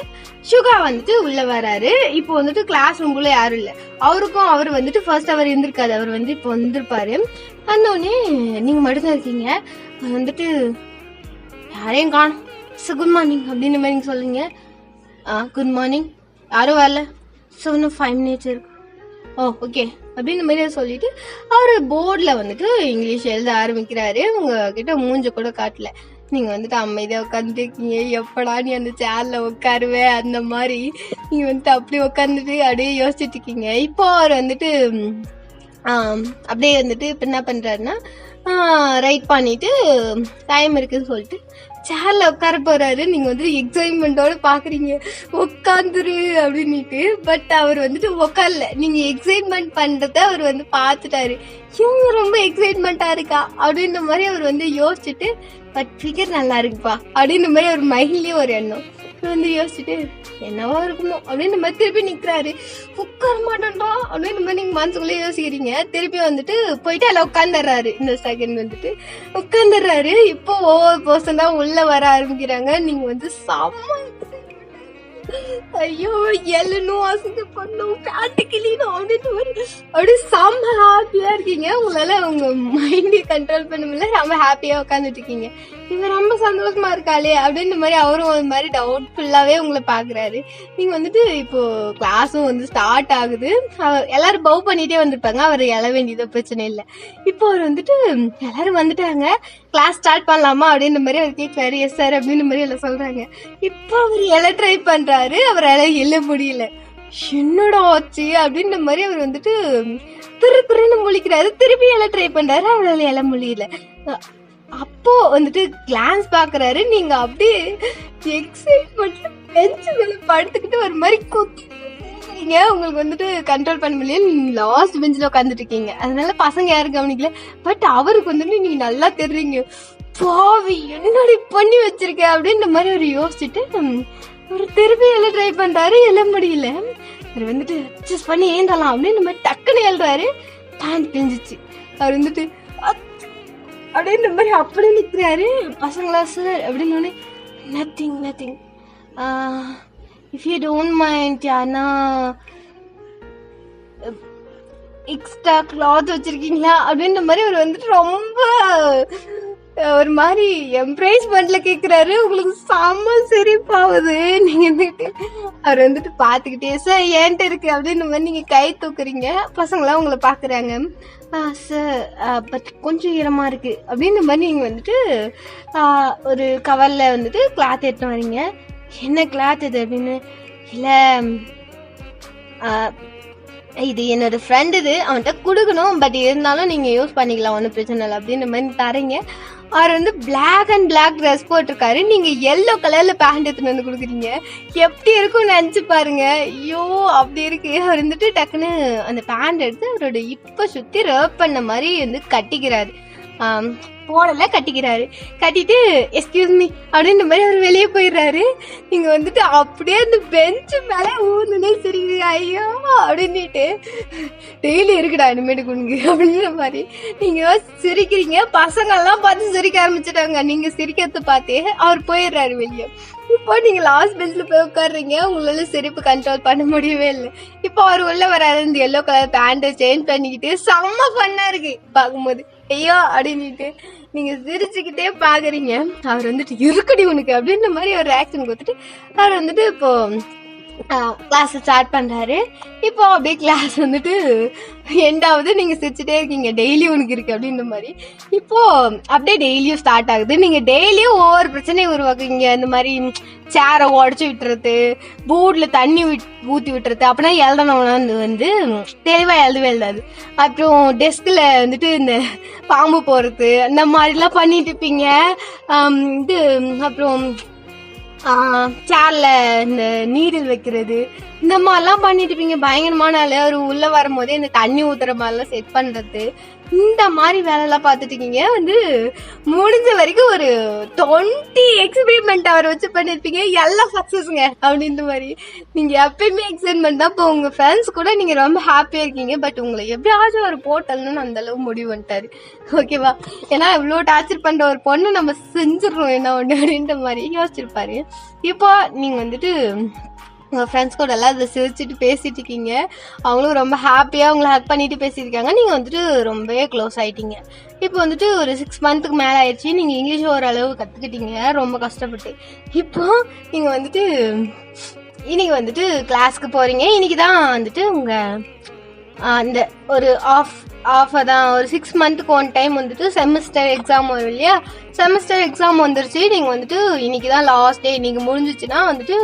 சுகா வந்துட்டு உள்ள வராரு. இப்போ வந்துட்டு கிளாஸ் ரூம்குள்ள யாரும் இல்லை. அவருக்கும் அவர் வந்துட்டு ஃபர்ஸ்ட் அவர் இருந்திருக்காது, அவர் வந்து இப்போ வந்திருப்பாரு. வந்தோடனே நீங்க மட்டும்தான் இருக்கீங்க. வந்துட்டு யாரையும் காணும். குட் மார்னிங் அப்படின்னு மாதிரி நீங்க சொல்லுங்க. குட் மார்னிங், யாரும் வரல. ஸோ இன்னும் 5 minutes இருக்கு. ஓகே அப்படின்னு மாதிரி சொல்லிட்டு அவரு போர்டில் வந்துட்டு இங்கிலீஷ் எழுத ஆரம்பிக்கிறாரு. உங்ககிட்ட மூஞ்ச கூட காட்டல. நீங்க வந்துட்டு அமைதியா உட்காந்துட்டு இருக்கீங்க. எப்படா நீ அந்த சேர்ல உட்காருவே அந்த மாதிரி நீங்க வந்துட்டு அப்படி உட்காந்துட்டு அப்படியே யோசிச்சுட்டு இருக்கீங்க. இப்போ அவர் வந்துட்டு அப்படியே வந்துட்டு இப்போ என்ன பண்றாருன்னா ரைட் பண்ணிட்டு டைம் இருக்குன்னு சொல்லிட்டு சேர்ல உட்கார போறாரு. நீங்க வந்து எக்ஸைட்மெண்டோட பாக்குறீங்க, உட்காந்துரு அப்படின்னுட்டு. பட் அவர் வந்துட்டு உட்காரல. நீங்க எக்ஸைட்மெண்ட் பண்றத அவர் வந்து பாத்துட்டாரு. இவங்க ரொம்ப எக்ஸைட்மெண்டா இருக்கா அப்படின்ற மாதிரி அவர் வந்து யோசிச்சுட்டு, பட் ஃபிகர் நல்லா இருக்குப்பா அப்படின்ற மாதிரி அவர் மைண்ட்லயும் ஒரு எண்ணம் வந்து யோசிச்சுட்டு என்னவா இருக்குமோ அப்படின்னு மாதிரி திருப்பி நிக்கிறாரு. உட்கார மாட்டோம்டா அப்படின்னு மாதிரி நீங்க மனசுக்குள்ளே யோசிக்கிறீங்க. திருப்பி வந்துட்டு போயிட்டு எல்லாம் உட்காந்துடுறாரு. இந்த செகண்ட் வந்துட்டு உட்காந்துடுறாரு. இப்போ ஒவ்வொரு பர்சன் தான் உள்ள வர ஆரம்பிக்கிறாங்க. நீங்க வந்து செம்ம ஐயோ எல்லணும் அசிங்கப்படணும் பேட்டு கிளியணும் அப்படின்னு அப்படியே செம்ம ஹாப்பியா இருக்கீங்க. உங்களால உங்க மைண்டை கண்ட்ரோல் பண்ண முடியல. ரொம்ப ஹாப்பியா உட்காந்துட்டு இருக்கீங்க. இவன் ரொம்ப சந்தோஷமா இருக்காளே அப்படின்ற மாதிரி அவரும் ஒரு மாதிரி டவுட்ஃபுல்லாவே உங்களை பாக்குறாரு. நீங்க வந்துட்டு இப்போ கிளாஸும் வந்து ஸ்டார்ட் ஆகுது. எல்லாரும் பவ் பண்ணிட்டே வந்திருப்பாங்க. அவர் எழ வேண்டியதோ பிரச்சனை இல்லை. இப்போ அவர் வந்துட்டு எல்லாரும் வந்துட்டாங்க, கிளாஸ் ஸ்டார்ட் பண்ணலாமா அப்படின்ற மாதிரி அவர் கேட்கிறாரு. எஸ் சார் அப்படின்ற மாதிரி எல்லாம் சொல்றாங்க. இப்போ அவர் எழ ட்ரை பண்றாரு. அவரால் எழ முடியல. என்னடா ஆச்சு அப்படின்ற மாதிரி அவர் வந்துட்டு திருன்னு முழிக்கிறாரு. திருப்பி எழ ட்ரை பண்றாரு. அவரால் எழ முடியல. அப்போ வந்துட்டு கிளான்ஸ் பாக்குறாரு. நீங்க அப்படியே எக்ஸைட்மெண்ட்ல பெஞ்சு மேல படுத்துக்கிட்டு ஒரு மாதிரி கொத்திங்க. உங்களுக்கு வந்துட்டு கண்ட்ரோல் பண்ண முடியல. நீங்க லாஸ்ட் பெஞ்சில உட்காந்துட்டு இருக்கீங்க. அதனால பசங்க யாரும் கவனிக்கல. பட் அவருக்கு வந்துட்டு நீங்க நல்லா தெரியுங்க. பாவி என்னடி பண்ணி வச்சிருக்க அப்படின்ற மாதிரி ஒரு யோசிச்சுட்டு ஒரு திருப்பி எல்லாம் ட்ரை பண்றாரு. எழ முடியல. அவர் வந்துட்டு அட்ஜஸ்ட் பண்ணி ஏந்தலாம் அப்படின்னு மாதிரி டக்குன்னு எழுறாரு. பேண்ட் கிழிஞ்சிச்சு. அவர் வந்துட்டு அப்படின்ற மாதிரி அப்படியே நிற்கிறாரு. பசங்களா சார் அப்படின்னு nothing if you don't mind யாருன்னா எக்ஸ்ட்ரா கிளாத் வச்சிருக்கீங்களா அப்படின்ற மாதிரி அவர் வந்துட்டு ரொம்ப ஒரு மாதிரி எம்ப்ரைஸ்மெண்ட்ல கேக்குறாரு. உங்களுக்கு செம்ம சிரிப்பாகுது. நீங்க வந்துட்டு அவர் வந்துட்டு பாத்துக்கிட்டே சார் ஏன்ட்டு இருக்கு அப்படின்னு மாதிரி நீங்க கை தூக்குறீங்க. பசங்களாம் உங்களை பாக்குறாங்க. சார் பட் கொஞ்சம் ஈரமா இருக்கு அப்படின்ற மாதிரி நீங்க வந்துட்டு ஒரு கவர்ல வந்துட்டு கிளாத் எடுத்து வரீங்க. என்ன கிளாத் இது அப்படின்னு. இல்ல இது என்னோட ஃப்ரெண்ட், இது அவன்கிட்ட கொடுக்கணும், பட் இருந்தாலும் நீங்க யூஸ் பண்ணிக்கலாம், ஒன்றும் பிரச்சனை இல்லை அப்படின்ற மாதிரி தரீங்க. அவர் வந்து பிளாக் அண்ட் பிளாக் ட்ரெஸ் போட்டிருக்காரு. நீங்க எல்லோ கலர்ல பேண்ட் எடுத்துன்னு வந்து கொடுக்குறீங்க. எப்படி இருக்கும்னு நினைச்சு பாருங்க. ஐயோ அப்படி இருக்கு. அவர் வந்துட்டு டக்குன்னு அந்த பேண்ட் எடுத்து அவரோட இப்ப சுத்தி ரப் பண்ண மாதிரி வந்து கட்டிக்கிறாரு. போடல கட்டிக்கிறாரு. கட்டிட்டு எக்ஸ்கியூஸ் மீ அப்படின்ற மாதிரி அவர் வெளியே போயிடுறாரு. நீங்க வந்துட்டு அப்படியே அந்த பெஞ்சு மேல ஊர்ந்துனே சிரிக்கிறீங்க. ஐயோ அப்படின்னுட்டு டெய்லி இருக்குடா இனிமேட்டு குனுங்க அப்படின்ற மாதிரி நீங்க சிரிக்கிறீங்க. பசங்க எல்லாம் பார்த்து சிரிக்க ஆரம்பிச்சிட்டாங்க. நீங்க சிரிக்கிறத பார்த்தே அவர் போயிடுறாரு வெளியே. இப்போ நீங்க லாஸ்ட் பெஞ்ச்ல போய் உட்காடுறீங்க. உங்களால சிரிப்பு கண்ட்ரோல் பண்ண முடியவே இல்லை. இப்போ அவர் உள்ள வராது. இந்த எல்லோ கலர் பேண்ட் சேஞ்ச் பண்ணிக்கிட்டு செம்ம ஃபன்னா இருக்கு பார்க்கும்போது. ஐயோ அப்படின்னுட்டு நீங்க சிரிச்சுக்கிட்டே பாக்குறீங்க. அவர் வந்துட்டு இருக்குடி உனக்கு அப்படின்ற மாதிரி ஒரு ஆக்ஷன் கொடுத்துட்டு அவர் வந்துட்டு இப்போ கிளாஸ் ஸ்டார்ட் பண்றாரு. இப்போ அப்படியே கிளாஸ் வந்துட்டு எண்டாவது. நீங்க சிரிச்சுட்டே இருக்கீங்க, டெய்லி உனக்கு இருக்கு அப்படின்ற மாதிரி. இப்போ அப்படியே டெய்லியும் ஸ்டார்ட் ஆகுது. நீங்க டெய்லியும் ஒவ்வொரு பிரச்சனையை உருவாக்குங்க. இந்த மாதிரி சேரை உடச்சு விட்டுறது, போர்ட்ல தண்ணி ஊத்தி விட்டுறது, அப்படின்னா எழுதணும் வந்து தெளிவா எழுதவே எழுதாது. அப்புறம் டெஸ்க்ல வந்துட்டு இந்த பாம்பு போறது, அந்த மாதிரிலாம் பண்ணிட்டு இருப்பீங்க. இது அப்புறம் சேர்ல இந்த நீடில் வைக்கிறது, இந்த மாதிரிலாம் பண்ணிட்டு இருப்பீங்க. பயங்கரமான ஆளு. அவர் உள்ள வரும்போதே இந்த தண்ணி ஊத்துற மாதிரிலாம் செட் பண்றது, இந்த மாதிரி வேலையெல்லாம் பார்த்துட்டு இருக்கீங்க. வந்து முடிஞ்ச வரைக்கும் ஒரு 20 எக்ஸ்பெரிமெண்ட் அவரை வச்சு பண்ணிருப்பீங்க. எல்லாம் சக்சஸ்ங்க அப்படின்ற மாதிரி. நீங்க எப்பயுமே எக்ஸைட்மெண்ட் தான். இப்போ உங்க ஃப்ரெண்ட்ஸ் கூட நீங்க ரொம்ப ஹாப்பியா இருக்கீங்க. பட் உங்களை எப்படியாச்சும் ஒரு போட்டல்னு அந்த அளவு முடிவு பண்ணிட்டாரு. ஓகேவா? ஏன்னா இவ்வளோ டார்ச்சர் பண்ற ஒரு பொண்ணு நம்ம செஞ்சிடறோம் என்ன ஒண்ணு அப்படின்ற மாதிரி யோசிச்சிருப்பாரு. இப்போ நீங்க வந்துட்டு உங்கள் ஃப்ரெண்ட்ஸ் கூட எல்லாம் அதை சிரிச்சுட்டு பேசிட்டு இருக்கீங்க. அவங்களும் ரொம்ப ஹாப்பியாக உங்களை ஹக் பண்ணிட்டு பேசியிருக்காங்க. நீங்கள் வந்துட்டு ரொம்பவே க்ளோஸ் ஆகிட்டீங்க. இப்போ வந்துட்டு ஒரு 6 மந்த்துக்கு மேலே ஆயிடுச்சு. நீங்கள் இங்கிலீஷ் ஓரளவு கற்றுக்கிட்டீங்க ரொம்ப கஷ்டப்பட்டு. இப்போ நீங்கள் வந்துட்டு இன்னைக்கு வந்துட்டு கிளாஸ்க்கு போகிறீங்க. இன்னைக்கு தான் வந்துட்டு உங்கள் அந்த ஒரு ஆஃப் தான் ஒரு 6 மந்த்துக்கு ஒன் டைம் வந்துட்டு செமஸ்டர் எக்ஸாம் வரும் இல்லையா? செமஸ்டர் எக்ஸாம் வந்துருச்சு. நீங்கள் வந்துட்டு இன்னைக்கு தான் லாஸ்ட் டே. இன்னைக்கு முடிஞ்சிச்சுன்னா வந்துட்டு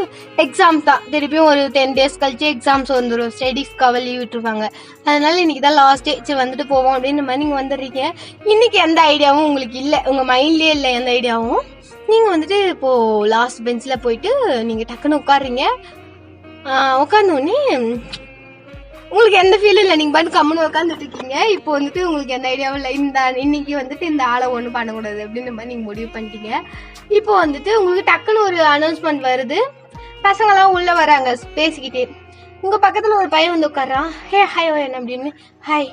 எக்ஸாம்ஸ் தான். திருப்பியும் ஒரு 10 days கழிச்சு எக்ஸாம்ஸ் வந்துடும். ஸ்டடீஸ்க்காக லீவ் விட்டுருவாங்க. அதனால இன்னைக்கு தான் லாஸ்ட் டே. சரி வந்துட்டு போவோம் அப்படின்னு மாதிரி நீங்கள் வந்துடுறீங்க. இன்னைக்கு எந்த ஐடியாவும் உங்களுக்கு இல்லை, உங்கள் மைண்ட்லேயே இல்லை எந்த ஐடியாவும். நீங்கள் வந்துட்டு இப்போது லாஸ்ட் பெஞ்சில் போயிட்டு நீங்கள் டக்குன்னு உட்காடுறீங்க. உட்காந்தோடனே உங்களுக்கு எந்த ஃபீலும் இல்லை. நீங்கள் பாட்டு கம்முன்னு உட்காந்துட்டு இருக்கீங்க. இப்போ வந்துட்டு உங்களுக்கு எந்த ஐடியாவும் இல்லை. இன்னைக்கு வந்துட்டு இந்த ஆளை ஒன்றும் பண்ணக்கூடாது அப்படின்ற மாதிரி நீங்கள் முடிவு பண்ணிட்டீங்க. இப்போ வந்துட்டு உங்களுக்கு டக்குன்னு ஒரு அனௌன்ஸ்மெண்ட் வருது. பசங்களாம் உள்ளே வராங்க பேசிக்கிட்டே. உங்கள் பக்கத்தில் ஒரு பையன் வந்து உட்காரான். ஹே ஹாய் என்ன அப்படின்னு. ஹாய்,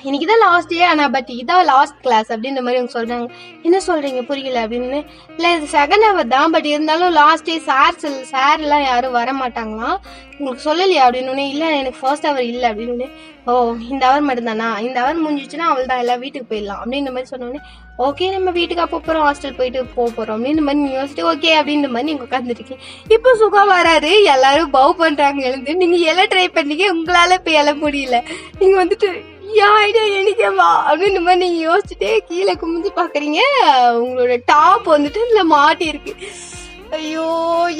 இன்னைக்கு தான் லாஸ்ட் டே, ஆனால் பட் இதான் லாஸ்ட் கிளாஸ் அப்படின்ற மாதிரி அவங்க சொல்கிறாங்க. என்ன சொல்கிறீங்க புரியல அப்படின்னு. இல்லை இது செகண்ட் ஹவர் தான், பட் இருந்தாலும் லாஸ்ட் டே சார்லாம் யாரும் வர மாட்டாங்களாம், உங்களுக்கு சொல்லலையா அப்படின்னு. இல்லை எனக்கு ஃபர்ஸ்ட் ஹவர் இல்லை அப்படின்னு. ஓ இந்த ஹவர் மட்டும்தானா? இந்த ஹவர் முடிஞ்சிச்சுன்னா அவள் தான் எல்லாம் வீட்டுக்கு போயிடலாம் அப்படின்ற மாதிரி சொன்னோடனே ஓகே நம்ம வீட்டுக்கு அப்போ போகிறோம், ஹாஸ்டல் போயிட்டு போகிறோம் அப்படின்ற மாதிரி நீங்கள் யோசிச்சுட்டு ஓகே அப்படின்ற மாதிரி நீங்கள் உட்காந்துருக்கீங்க. இப்போ சுகம் வராது. எல்லாரும் பவ் பண்ணுறாங்க எழுந்து. நீங்கள் எல்லாம் ட்ரை பண்ணீங்க, உங்களால் இப்போ எல்லாம் முடியல. நீங்கள் வந்துட்டு ஐடியா எனக்கேவா அப்படின்ற மாதிரி நீங்க யோசிச்சுட்டே கீழே குமிஞ்சு பாக்குறீங்க. உங்களோட டாப் வந்துட்டு இதுல மாட்டி இருக்கு. ஐயோ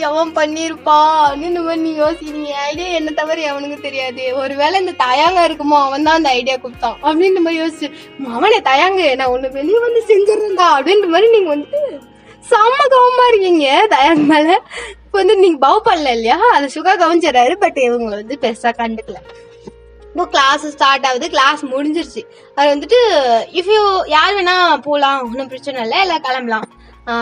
எவன் பண்ணிருப்பா அப்படின்னு மாதிரி நீங்க யோசிக்கிறீங்க. ஐடியா என்ன தவிர எவனுக்கு தெரியாது. ஒருவேளை இந்த தயாங்க இருக்குமோ, அவன் தான் அந்த ஐடியா கொடுத்தான் அப்படின்ற மாதிரி யோசிச்சு, அவனே தயாங்க நான் ஒண்ணு வெளியே வந்து செஞ்சிருந்தா அப்படின்ற மாதிரி நீங்க வந்துட்டு செம்ம கவனமா இருக்கீங்க தயாங்க மேல. இப்போ வந்து நீங்க பவ் பண்ணல இல்லையா, அதை சுகா கவனிச்சிடறாரு. பட் இவங்களை வந்து பெருசா கண்டுக்கல. இப்போ கிளாஸ் ஸ்டார்ட் ஆகுது. கிளாஸ் முடிஞ்சிருச்சு. அது வந்துட்டு யார் வேணா போகலாம், ஒன்றும் பிரச்சனை இல்லை, எல்லாம் கிளம்பலாம்,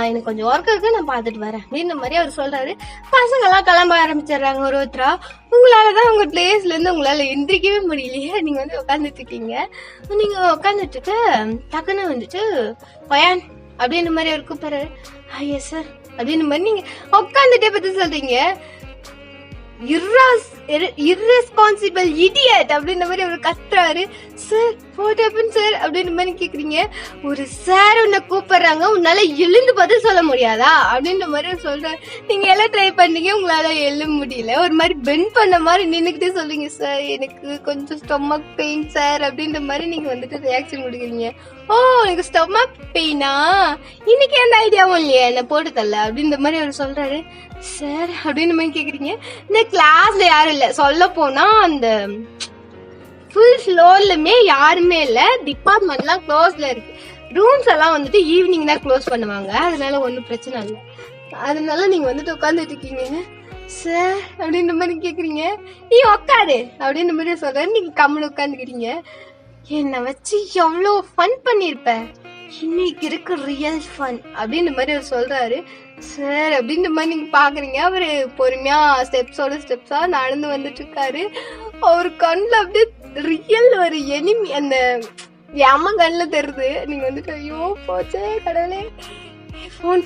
எனக்கு கொஞ்சம் ஒர்க் இருக்கு நான் பார்த்துட்டு வரேன் அப்படின்ற மாதிரி அவர் சொல்றாரு. பசங்கெல்லாம் கிளம்ப ஆரம்பிச்சிடுறாங்க ஒருத்தரா. உங்களாலதான் உங்க பிளேஸ்ல இருந்து உங்களால எந்திரிக்கவே முடியலையே. நீங்க வந்து உட்காந்துட்டு இருக்கீங்க. நீங்க உட்காந்துட்டு இருக்க டக்குன்னு வந்துட்டு பயான் அப்படின்ற மாதிரி அவர் கூப்பிடுறாரு. எஸ் சார் அப்படின்ற மாதிரி நீங்க உட்காந்துட்டே பத்தி சொல்றீங்க. irresponsible idiot அப்படின்ற மாதிரி அவர் கத்துறாரு. சார் what happened சார் அப்படின்ற மாதிரி கேக்குறீங்க. ஒரு சார் உன்னை கூப்பிடுறாங்க, உன்னால எழுந்து பதில் சொல்ல முடியாதா அப்படின்ற மாதிரி சொல்றாரு. நீங்க எல்லாம் ட்ரை பண்ணீங்க, உங்களால எழுத முடியல. ஒரு மாதிரி பெண்ட் பண்ண மாதிரி நின்னுக்கிட்டே சொல்றீங்க. சார் எனக்கு கொஞ்சம் ஸ்டொமக் பெயின் சார் அப்படின்ற மாதிரி நீங்க வந்துட்டு ரியாக்ஷன் கொடுக்குறீங்க. ஓ எனக்கு ஸ்டொமக் பெயினா, இன்னைக்கு எந்த ஐடியாவும் இல்லையா என்ன போட்டு தரல அப்படின்ற மாதிரி அவர் சொல்றாரு. சார் அப்படின்னு மாதிரி கேக்குறீங்க. இந்த கிளாஸ்ல யாரும் இல்ல, சொல்ல போனா அந்த ஃபுல் ஃப்ளோர்லயுமே யாருமே இல்ல. டிபார்ட்மெண்ட்லாம் க்ளோஸ்ல இருக்கு. ரூம்ஸ் எல்லாம் வந்துட்டு ஈவினிங் தான் க்ளோஸ் பண்ணுவாங்க. அதனால ஒன்றும் பிரச்சனை இல்லை. அதனால நீங்க வந்துட்டு உட்காந்துட்டு இருக்கீங்க. சார் அப்படின்ற மாதிரி கேக்குறீங்க. நீ உட்காரு அப்படின்ற மாதிரி சொல்றாரு. நீங்க கம்முன்னு உட்காந்துக்கிறீங்க. என்னை வச்சு எவ்வளோ ஃபன் பண்ணிருப்ப, இன்னைக்கு இருக்கு ரியல் ஃபன் அப்படின்ற மாதிரி அவர் சொல்றாரு. சார் அப்படின்ற மாதிரி நீங்க பாக்குறீங்க. அவரு பொறுமையா ஸ்டெப்ஸா நடந்து வந்துட்டு இருக்காரு. அவரு கண்ணுல அப்படியே ரியல் ஒரு எனிமி அந்த அம்மா கண்ணுல தெரியுது. நீங்க வந்துட்டு ஐயோ போச்சே கடவுளே, போன்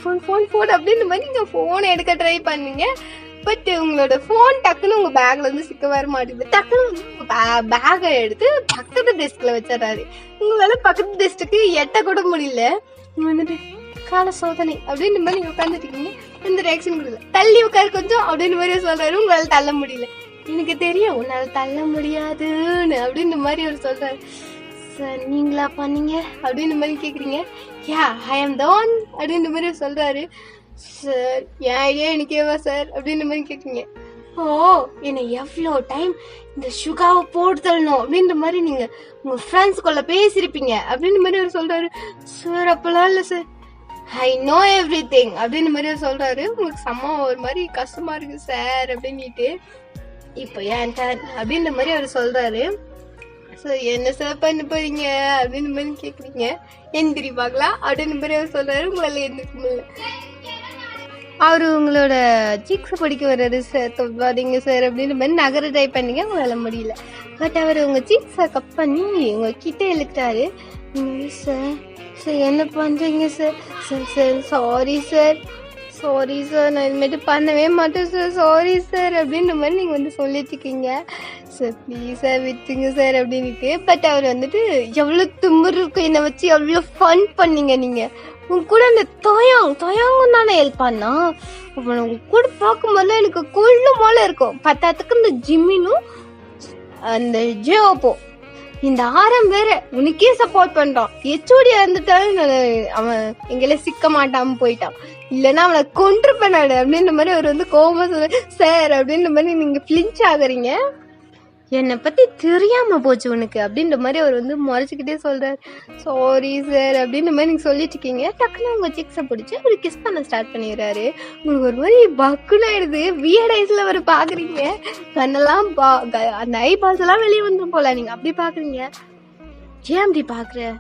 அப்படின்ற மாதிரி நீங்க போனை எடுக்க ட்ரை பண்ணீங்க. பட் உங்களோட போன் டக்குன்னு உங்க பேக்ல இருந்து சிக்க வர மாட்டேங்குது. டக்குன்னு பேக்கை எடுத்து பக்கத்து டெஸ்க்ல வச்சிடறாரு. உங்களால பக்கத்து டெஸ்க்கு எட்ட கூட முடியல. வந்துட்டு கால சோதனை அப்படின்ற மாதிரி நீங்க உட்காந்துட்டு இருக்கீங்க. எந்த ரியாக்ஷன் கொடுக்கல. தள்ளி உட்காரு கொஞ்சம் அப்படின்ற மாதிரி சொல்றாரு. உங்களால தள்ள முடியல. எனக்கு தெரியும் உன்னால தள்ள முடியாதுன்னு அப்படின்ற மாதிரி அவர் சொல்றாரு. சார் நீங்களா பண்ணீங்க அப்படின்ற மாதிரி கேக்குறீங்க. யா ஐ ஆம் த ஒன் அப்படின்ற மாதிரி சொல்றாரு. சார் என் ஐடியா எனக்கேவா சார் அப்படின்ற மாதிரி கேக்குறீங்க. ஓ என்னை எவ்வளோ டைம் இந்த சுகாவை போட்டு தள்ளணும் அப்படின்ற மாதிரி நீங்க உங்க ஃப்ரெண்ட்ஸ்குள்ள பேசியிருப்பீங்க அப்படின்ற மாதிரி அவர் சொல்றாரு. சார் அப்பெல்லாம் இல்லை sir, I know every thing அப்படின்ற மாதிரி அவர் சொல்றாரு. உங்களுக்கு செம்ம ஒரு மாதிரி கஷ்டமா இருக்கு சார் அப்படின்ட்டு. இப்போ ஏன் டர்ன் அப்படின்ற மாதிரி அவர் சொல்றாரு. சார் என்ன சார் பண்ண போறீங்க அப்படின்ற மாதிரி கேக்குறீங்க. எந்திரி பார்க்கலாம் அப்படின்ற மாதிரி அவர் சொல்றாரு. உங்களால எந்திரிக்க முடியல. அவரு உங்களோட சிக்ஸ் படிக்க வர்றாரு. சார் தொடாதீங்க சார் அப்படின்ற மாதிரி நகர ட்ரை பண்ணீங்க. உங்களால முடியல. பட் அவர் உங்க சிக்ஸை கப் பண்ணி உங்க கிட்ட இழுக்கிறாரு. சார் சார் என்ன பண்றீங்க sir? Sir sir sorry sir, sorry sir, நான் இதுமாரி பண்ணவே மாட்டேன் சார், சாரி சார் அப்படின்ற மாதிரி நீங்கள் வந்து சொல்லிட்டு இருக்கீங்க. சார் ப்ளீஸ் சார் விட்டுங்க சார் அப்படின்ட்டு. பட் அவர் வந்துட்டு எவ்வளோ திமிரு இருக்கும் என்னை வச்சு எவ்வளோ ஃபன் பண்ணீங்க நீங்கள். உங்க கூட அந்த தொயாங்கும் தானே ஹெல்ப் பண்ணா. அப்புறம் உங்க கூட பார்க்கும்போது எனக்கு கொள்ளு போல இருக்கும். பத்தாத்துக்கு இந்த ஜிம்மினும் அந்த ஜியோப்போ இந்த ஆரம் வேற உனக்கே சப்போர்ட் பண்றான். எச்சோடியா இருந்துட்டாலும் அவன் எங்கெல்லாம் சிக்க மாட்டாம போயிட்டான். இல்லைன்னா அவனை கொன்று பண்ணாடு அப்படின்ற மாதிரி அவர் வந்து கோபமா சொல்ல. சார் அப்படின்ற மாதிரி நீங்க பிளிஞ்ச் ஆகுறீங்க. என்னை பத்தி தெரியாம போச்சு உனக்கு அப்படின்ற மாதிரி அவர் வந்து முறைச்சிக்கிட்டே சொல்றாரு. சாரி சார் அப்படின்ற மாதிரி நீங்க சொல்லிட்டு இருக்கீங்க. டக்குன்னு உங்க சிக்ஸை பிடிச்சி அவர் கிஸ் பண்ண ஸ்டார்ட் பண்ணிடுறாரு. உங்களுக்கு ஒரு மாதிரி பக்குன்னு ஆயிடுது. வியர்ட் ஐஸ்ல அவர் பாக்குறீங்க. கண்ணெல்லாம் அந்த ஐ பால்ஸ் எல்லாம் வெளியே வந்துடும் போல. நீங்க அப்படி பாக்குறீங்க. ஏன் அப்படி பாக்குற?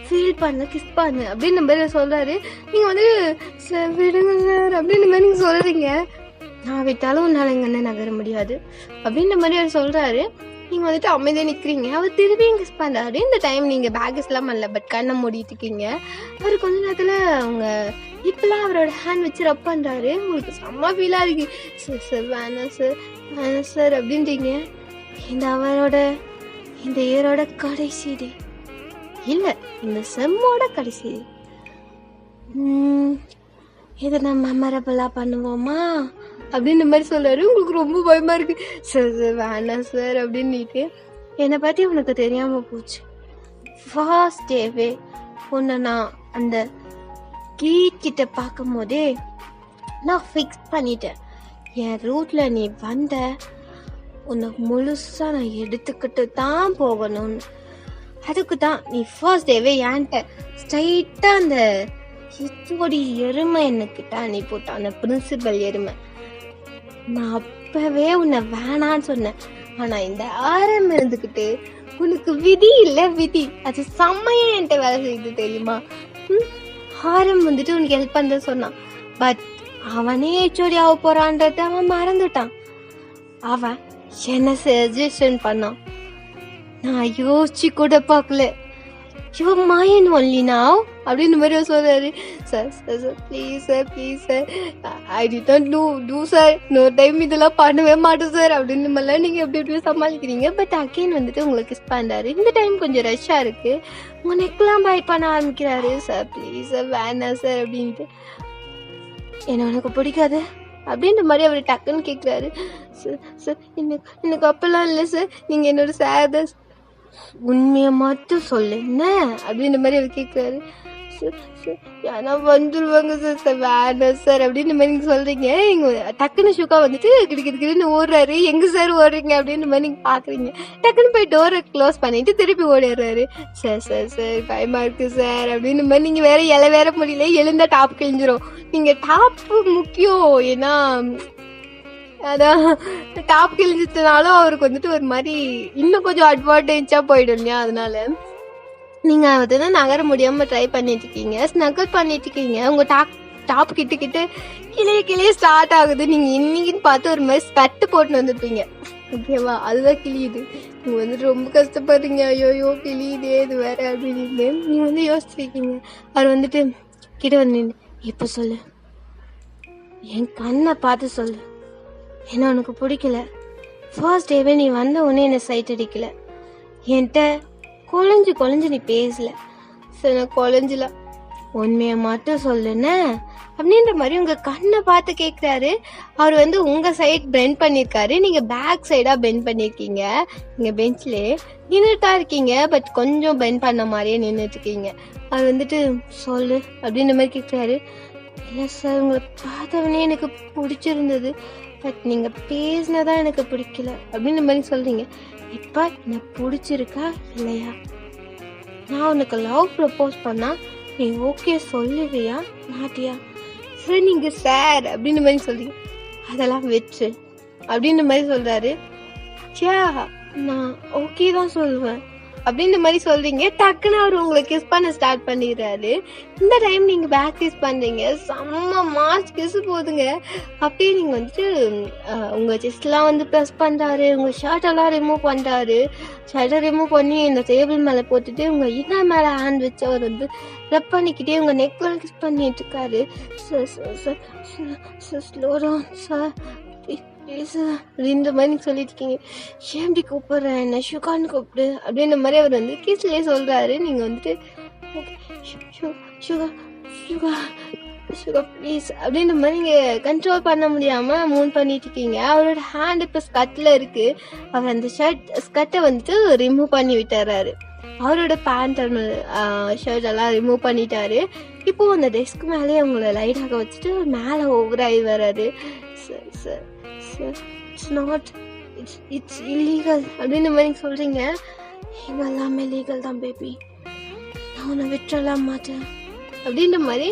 ஃபீல் பண்ண கிஸ் பண்ணு அப்படின்ற மாதிரி சொல்றாரு. நீங்க வந்து சார் விடுங்க சார் அப்படின்ற மாதிரி நீங்க சொல்றீங்க. நான் விட்டாலும் உன்னால எங்க என்ன நகர முடியாது அப்படின்ற மாதிரி அவர் சொல்றாரு. நீங்க வந்துட்டு அமைதியா நிக்கிறீங்க. அவர் திரும்பியும் கிஸ் பண்றாரு. இந்த டைம் நீங்க பேக்கஸ் எல்லாம் பண்ணல, பட் கண்ணை மூடிட்டு இருக்கீங்க. அவர் கொஞ்ச நேரத்துல அவங்க இப்பெல்லாம் அவரோட ஹேண்ட் வச்சு ரப் பண்றாரு. உங்களுக்கு செம்ம ஃபீலா இருக்கு. சார் சார் வேணாம் சார் அப்படின்றீங்க. இந்த அவரோட இந்த இயரோட கடைசி டே இல்ல, இந்த செம்மோட கடைசி டே. இதை நம்ம மெமரபிளா பண்ணுவோமா அப்படின்ற மாதிரி சொல்றாரு. உங்களுக்கு ரொம்ப பயமா இருக்கு. சார் சார் வேணாம் சார் அப்படின்னுட்டு. என்னை பத்தி உனக்கு தெரியாம போச்சு. ஃபர்ஸ்ட் டேவே உன்னை நான் அந்த கிட்ட பார்க்கும் போதே நான் ஃபிக்ஸ் பண்ணிட்டேன். என் ரூட்ல நீ வந்த உனக்கு முழுசா நான் எடுத்துக்கிட்டு தான் போகணும்னு. அதுக்கு தான் நீ ஃபர்ஸ்ட் டேவே என்கிட்ட ஸ்ட்ரைட்டா அந்த ஹிச்சோடி எருமை என்னக்கிட்ட நீ போட்டான், அந்த பிரின்சிபல் எருமை. நான் அப்பவே உன்னை வேணான்னு சொன்னேன். ஆனா இந்த ஆரம் இருந்துக்கிட்டு உனக்கு விதி இல்ல விதி அது செம்மையா என்கிட்ட வேலை செய்யுது தெரியுமா. ஆரம் வந்துட்டு உனக்கு ஹெல்ப் பண்ற சொன்னான். பட் அவனே ஹெச்ஓடி ஆக போறான்றது அவன் மறந்துட்டான். அவன் என்ன சஜஷன் பண்ணான் நான் யோசிச்சு கூட பார்க்கல. யுவர் மைண்ட் ஒன்லி நவ் அப்படின்னு மாதிரி சொல்றாரு. Sir sir sir please sir I didn't two sir, இன்னொரு டைம் இதெல்லாம் பண்ணவே மாட்டேன் சார் அப்படின்னு மாதிரிலாம் நீங்கள் எப்படி எப்படியோ சமாளிக்கிறீங்க. பட் அகெயின் வந்துட்டு உங்களுக்கு கிஸ் பண்ணுறாரு. இந்த டைம் கொஞ்சம் ரஷ்ஷாக இருக்குது. உங்கள் நெக்கெலாம் பைட் பண்ண ஆரம்பிக்கிறாரு. சார் ப்ளீஸ் சார் வேணாம் சார் அப்படின்ட்டு. என்ன உனக்கு பிடிக்காது அப்படின்ற மாதிரி அவர் டக்குன்னு கேட்குறாரு. சார் சார் எனக்கு அப்பெல்லாம் இல்லை சார், நீங்கள் என்னோட சார் உண்மையை மட்டும் சொல்லு என்ன அப்படின்ற மாதிரி அவர் கேட்குறாரு. சார் சார் ஏன்னா வந்துடுவாங்க சார், சார் வேணாம் சார் அப்படின்ற மாதிரி நீங்கள் சொல்கிறீங்க. நீங்கள் டக்குன்னு ஷுக்கா வந்துட்டு கிடுக்கின்னு ஓடுறாரு. எங்கே சார் ஓடுறீங்க அப்படின்ற மாதிரி நீங்கள் பார்க்குறீங்க. டக்குன்னு போய் டோரை க்ளோஸ் பண்ணிவிட்டு திருப்பி ஓடிடுறாரு. சார் சார் சார் பயமாக இருக்குது சார் அப்படின்ற மாதிரி நீங்கள் வேற முடியல. எழுந்தா டாப் கிழிஞ்சிரும். நீங்கள் டாப்பு முக்கியம். ஏன்னா அதான் டாப் கிழிஞ்சதுனாலும் அவருக்கு வந்துட்டு ஒரு மாதிரி இன்னும் கொஞ்சம் அட்வான்டேஜா போயிடும் இல்லையா. அதனால நீங்க வந்து நகர முடியாம ட்ரை பண்ணிட்டு இருக்கீங்க, ஸ்னக்கிள் பண்ணிட்டு இருக்கீங்க. உங்க டாப் கிட்ட கிளியே ஸ்டார்ட் ஆகுது. நீங்க இன்னைக்குன்னு பார்த்து ஒரு மாதிரி ஸ்வெட்டு போட்டு வந்துருப்பீங்க. ஓகேவா, அதுதான் கிளியுது. நீங்க வந்துட்டு ரொம்ப கஷ்டப்படுறீங்க. ஐயோ கிளியுதே இது வேற அப்படின்னு நீங்க வந்து யோசிச்சிருக்கீங்க. அவர் வந்துட்டு கிட்ட வந்து இப்ப சொல்லு, என் கண்ணை பார்த்து சொல்லு, என்ன உனக்கு பிடிக்கல. ஃபர்ஸ்ட் டேவே நீ வந்த உடனே என்னை சைட் அடிக்கல. என்கிட்ட குழஞ்சு நீ பேசல. சரி நான் குழஞ்சல, உண்மையை மட்டும் சொல்லுன்னு அப்படின்ற மாதிரி உங்க கண்ணை பார்த்து கேட்குறாரு. அவர் வந்து உங்க சைட் பெண்ட் பண்ணியிருக்காரு, நீங்க பேக் சைடா பெண்ட் பண்ணியிருக்கீங்க. நீங்க பெஞ்ச்ல நின்றுட்டா இருக்கீங்க, பட் கொஞ்சம் பெண்ட் பண்ண மாதிரியே நின்றுட்டு இருக்கீங்க. அவர் வந்துட்டு சொல்லு அப்படின்ற மாதிரி கேட்குறாரு. இல்லை சார், உங்களை பார்த்தவனே எனக்கு பிடிச்சிருந்தது, பட் நீங்க பேசினதான் எனக்கு பிடிக்கல அப்படின்ற மாதிரி சொல்றீங்க. இப்போ எனக்கு பிடிச்சிருக்கா இல்லையா? நான் உனக்கு லவ் ப்ரப்போஸ் பண்ணா நீ ஓகே சொல்லுவியா மாட்டியா? சரி நீங்க சார் அப்படின்ற மாதிரி சொல்றீங்க. அதெல்லாம் வச்சு அப்படின்ற மாதிரி சொல்றாரு. சே, நான் ஓகே தான் சொல்லுவேன் அப்படின்ற மாதிரி சொல்றீங்க. டக்குன்னு அவர் உங்களை கிஸ் பண்ண ஸ்டார்ட் பண்ணிடுறாரு. இந்த டைம் நீங்க பேக் கிஸ் பண்றீங்க. செம்ம மார்ச் கிஸ் போகுதுங்க. அப்படியே நீங்க வந்துட்டு உங்க செஸ்ட்லாம் வந்து ப்ரெஸ் பண்றாரு, உங்க ஷர்ட் எல்லாம் ரிமூவ் பண்றாரு. ஷர்ட்டை ரிமூவ் பண்ணி இந்த டேபிள் மேல போட்டுட்டு உங்க இன்னர் மேல ஹேண்ட் வச்சு அவர் வந்து ரப் பண்ணிக்கிட்டே உங்க நெக்ல கிஸ் பண்ணிட்டு இருக்காரு. ஸ்லோ டவுன் சார் அப்படின்ற மாதிரி சொல்லிட்டு இருக்கீங்க. ஷேம்டி கூப்பிடுறேன், என்ன ஷுகான்னு கூப்பிடு அப்படின்ற மாதிரி அவர் வந்து கீஸ்லேயே சொல்றாரு. நீங்க வந்துட்டு ஷுகா ஷுகா ஷுகா ப்ளீஸ் அப்படின்ற மாதிரி நீங்க கண்ட்ரோல் பண்ண முடியாம மூவ் பண்ணிட்டு இருக்கீங்க. அவரோட ஹேண்ட் இப்போ ஸ்கட்ல இருக்கு. அவர் அந்த ஸ்கர்ட்டை வந்துட்டு ரிமூவ் பண்ணி விட்டுறாரு. அவரோட பேண்ட் ஷர்ட் எல்லாம் ரிமூவ் பண்ணிட்டாரு. இப்போ அந்த டெஸ்க் மேலே அவங்கள லைட்டாக வச்சுட்டு மேலே ஓவராகி வராரு. இட்ஸ் நாட் இட்ஸ் இல்லீகல் அப்படின்ற மாதிரி சொல்றீங்க. எங்க எல்லாமே லீகல் தான் பேபி, நான் உன்னை விட்டுறலாம் மாட்டேன் அப்படின்ற மாதிரி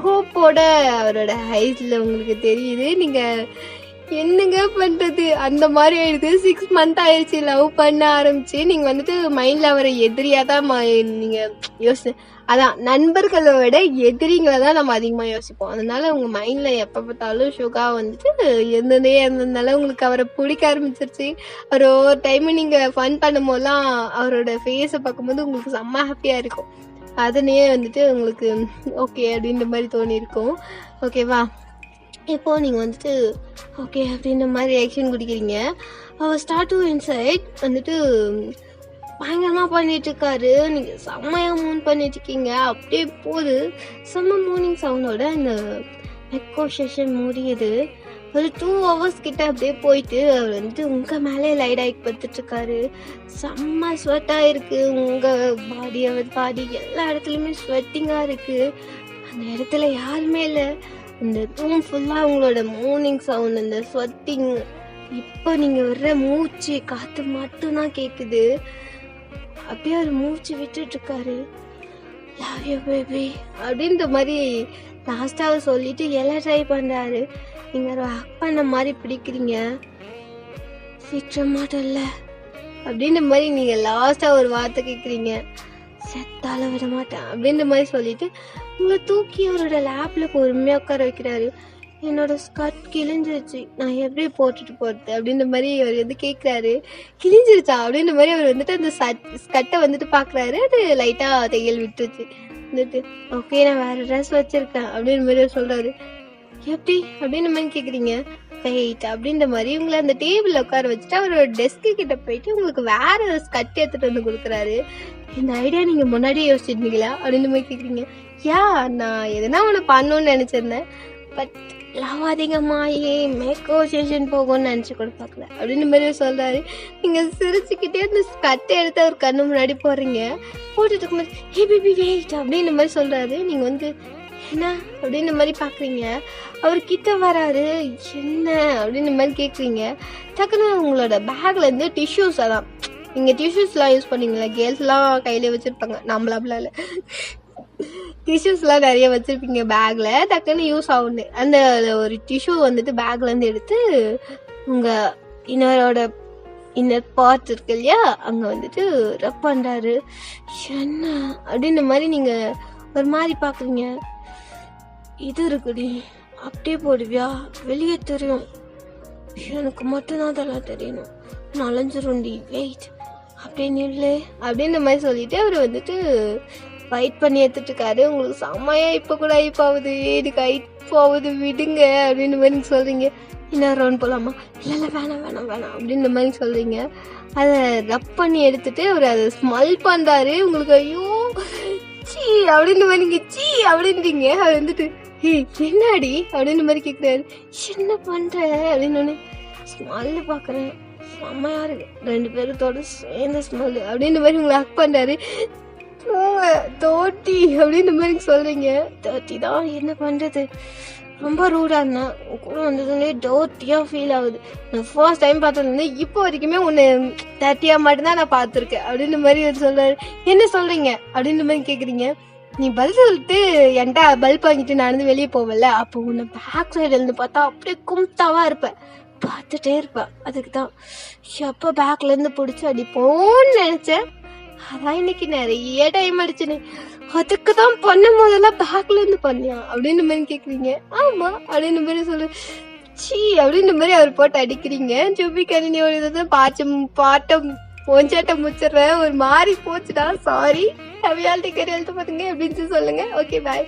ஹோப்போட அவரோட ஹைஸ்ல உங்களுக்கு தெரியுது. நீங்க என்னங்க பண்றது, அந்த மாதிரி ஆயிடுது. 6 month ஆயிடுச்சு லவ் பண்ண ஆரம்பிச்சு. நீங்க வந்துட்டு மைண்ட்ல அவரை எதிரியா தான் நீங்க அதான் நண்பர்களை விட எதிரிங்களை தான் நம்ம அதிகமா யோசிப்போம். அதனால உங்க மைண்ட்ல எப்ப பார்த்தாலும் ஷுகா வந்துட்டு இருந்ததுனால உங்களுக்கு அவரை பிடிக்க ஆரம்பிச்சிருச்சு. அவர் ஒவ்வொரு டைம் நீங்க ஃபன் பண்ணும் போதெல்லாம் அவரோட ஃபேஸை பார்க்கும்போது உங்களுக்கு செம்ம ஹாப்பியா இருக்கும். அதனையே வந்துட்டு உங்களுக்கு ஓகே அப்படின்ற மாதிரி தோணி இருக்கும். ஓகேவா? இப்போ நீங்கள் வந்துட்டு ஓகே அப்படின்ற மாதிரி ரியாக்ஷன் கொடுக்குறீங்க. அவர் ஸ்டார்ட் டு இன்சைட் வந்துட்டு பயங்கரமாக பண்ணிட்டு இருக்காரு. நீங்கள் செம்மையாக மூன் பண்ணிட்டு இருக்கீங்க. அப்படியே போகுது செம்ம மூனிங் சவுண்டோட இந்த மெக்கோ செஷன் முடியுது. ஒரு 2 hours கிட்ட அப்படியே போயிட்டு அவர் வந்துட்டு உங்கள் மேலே லைட் ஆகி பார்த்துட்டு இருக்காரு. செம்ம ஸ்வெட்டாக இருக்கு உங்கள் பாடி, அவர் பாடி எல்லா இடத்துலையுமே ஸ்வெட்டிங்காக இருக்கு. அந்த இடத்துல யாருமே இல்லை. இந்த ரூம் ஃபுல்லாக அவங்களோட மார்னிங் சவுண்ட், அந்த ஸ்வெட்டிங், இப்போ நீங்கள் வர்ற மூச்சு காற்று மட்டும்தான் கேட்குது. அப்படியே அவர் மூச்சு விட்டுட்டு இருக்காரு. லவ் யூ பேபி அப்படின்ற மாதிரி லாஸ்ட்டாக அவர் சொல்லிட்டு எல்லாம் ட்ரை பண்ணுறாரு. நீங்கள் ஹக் பண்ண மாதிரி பிடிக்கிறீங்க. சீக்கிரம் மாட்டல அப்படின்ற மாதிரி நீங்கள் லாஸ்ட்டாக ஒரு வார்த்தை கேட்குறீங்க. செத்தால விட மாட்டேன் அப்படின்ற மாதிரி சொல்லிட்டு உங்களை தூக்கி அவரோட லேப்ல பொறுமையாக உட்கார வைக்கிறாரு. என்னோட ஸ்கர்ட் கிழிஞ்சிருச்சு, நான் எப்படி போட்டுட்டு போகிறது அப்படின்ற மாதிரி அவர் வந்து கேட்குறாரு. கிழிஞ்சிருச்சா அப்படின்ற மாதிரி அவர் வந்துட்டு அந்த ஸ்கர்ட்டை வந்துட்டு பார்க்குறாரு. அது லைட்டாக தையல் விட்டுருச்சு. வந்துட்டு ஓகே நான் வேறு ட்ரெஸ் வச்சுருக்கேன் அப்படின்ற மாதிரி அவர் சொல்கிறாரு. எப்படி அப்படின்ற மாதிரி கேட்குறீங்க. வெயிட் அப்படின்ற மாதிரி உங்களை அந்த டேபிளில் உட்கார வச்சுட்டு அவரோட டெஸ்க்கு கிட்ட போயிட்டு உங்களுக்கு வேற ஸ்கர்ட் எடுத்துகிட்டு வந்து கொடுக்குறாரு. இந்த ஐடியா நீங்கள் முன்னாடியே யோசிச்சிருந்தீங்களா அப்படின்ற மாதிரி கேட்குறீங்க. நான் எதனா ஒன்று பண்ணணும்னு நினச்சிருந்தேன், பட் லவ் அதிகமாகி மேக்கோ செஷன் போகும்னு நினச்சி கூட பார்க்கல அப்படின்ற மாதிரி சொல்கிறாரு. நீங்கள் சிரிச்சுக்கிட்டே அந்த ஸ்கர்ட்டை எடுத்து அவர் கண்ணு முன்னாடி போடுறீங்க. போட்டுட்டு இருக்கும்போது ஹே பேபி வெயிட் அப்படின்ற மாதிரி சொல்கிறாரு. நீங்கள் வந்து என்ன அப்படின்ற மாதிரி பார்க்குறீங்க. அவர் கிட்ட வராரு. என்ன அப்படின்ற மாதிரி கேட்குறீங்க. டக்குன்னு உங்களோட பேக்லேருந்து டிஷ்யூஸ், அதான் நீங்கள் டிஷ்யூஸ்லாம் யூஸ் பண்ணீங்களா, கேர்ள்ஸ்லாம் கையிலே வச்சுருப்பாங்க, நம்மளாம்லாம் இல்லை, டிஷ்யூஸ்லாம் நிறைய வச்சுருப்பீங்க பேக்கில். டக்குன்னு யூஸ் ஆகுது. அந்த ஒரு டிஷ்யூ வந்துட்டு பேக்லேருந்து எடுத்து உங்கள் இன்னர் பார்ட் இருக்கு இல்லையா, அங்கே வந்துட்டு ரப் பண்ணுறாரு. என்ன அப்படின்ற மாதிரி நீங்கள் ஒரு மாதிரி பார்க்குறீங்க. இது இருக்குடி, அப்படியே போடுவியா, வெளியே தெரியும், எனக்கு மட்டும்தான் அதெல்லாம் தெரியணும், நலஞ்சிரும்டி, வெயிட் அப்படியே நில்லு அப்படின்ற மாதிரி சொல்லிட்டு அவர் வந்துட்டு ஃபைட் பண்ணி எடுத்துட்டு இருக்காரு. உங்களுக்கு செம்மையா இப்போ கூட ஹைப் ஆகுது, எனக்கு ஹைப் போகுது, விடுங்க அப்படின்ற மாதிரி சொல்றீங்க. இன்னொரு ரவுண்ட் போகலாமா, இல்லை வேணாம் வேணாம் வேணாம் அப்படின்ற மாதிரி சொல்றீங்க. அதை ரப் பண்ணி எடுத்துட்டு அவர் அதை ஸ்மெல் பண்ணுறாரு. உங்களுக்கு ஐயோ சீ அப்படின்னு மாதிரி நீங்க சீ அப்படின்றீங்க. அது வந்துட்டு என்னடி அப்படின்னு மாதிரி கேக்குறாரு. என்ன பண்ற அப்படின்னு ஸ்மெல்லு பாக்குறேன், செம்மையா இருக்கு, 2 பேருத்தோட சேர்ந்த ஸ்மெல்லு அப்படின்னு மாதிரி உங்களை ஹக் பண்றாரு. தோட்டி அப்படின்னு மாதிரி சொல்றீங்க. தோட்டி தான், என்ன பண்றது, ரொம்ப ரூடா இருந்தேன், கூட வந்ததுலேயே டோட்டியா ஃபீல் ஆகுது. நான் ஃபர்ஸ்ட் டைம் பார்த்ததுலேருந்து இப்போ வரைக்குமே உன்னை 30 மட்டும்தான் நான் பார்த்துருக்கேன் அப்படின்னு மாதிரி சொல்றாரு. என்ன சொல்றீங்க அப்படின்னு மாதிரி கேட்குறீங்க. நீ பதில் சொல்லிட்டு என்கிட்ட பல்ப் வாங்கிட்டு நடந்து வெளியே போவல, அப்போ உன்னை பேக் சைடு இருந்து பார்த்தா அப்படியே கும்தாவா இருப்பேன், பார்த்துட்டே இருப்பேன். அதுக்கு தான் எப்போ பேக்ல இருந்து பிடிச்சி அடிப்போன்னு நினைச்சேன். அதான் இன்னைக்கு நிறைய டைம் அடிச்சுனே. அதுக்கு தான் பண்ணும் போதெல்லாம் பேக்ல இருந்து பண்ணியா அப்படின்னு மாதிரி கேக்குறீங்க. ஆமா அப்படின்னு மாதிரி சொல்லு. சீ அப்படின்னு மாதிரி அவர் போட்டு அடிக்கிறீங்க. சுபி கணினியோட பாட்டம் கொஞ்சாட்டம் முச்சிடுறேன், ஒரு மாதிரி போச்சுடா, சாரி. அவையாள்கிட்ட கேட்டு எழுத்து பாத்துங்க அப்படின்னு சொல்லுங்க. ஓகே, பாய்.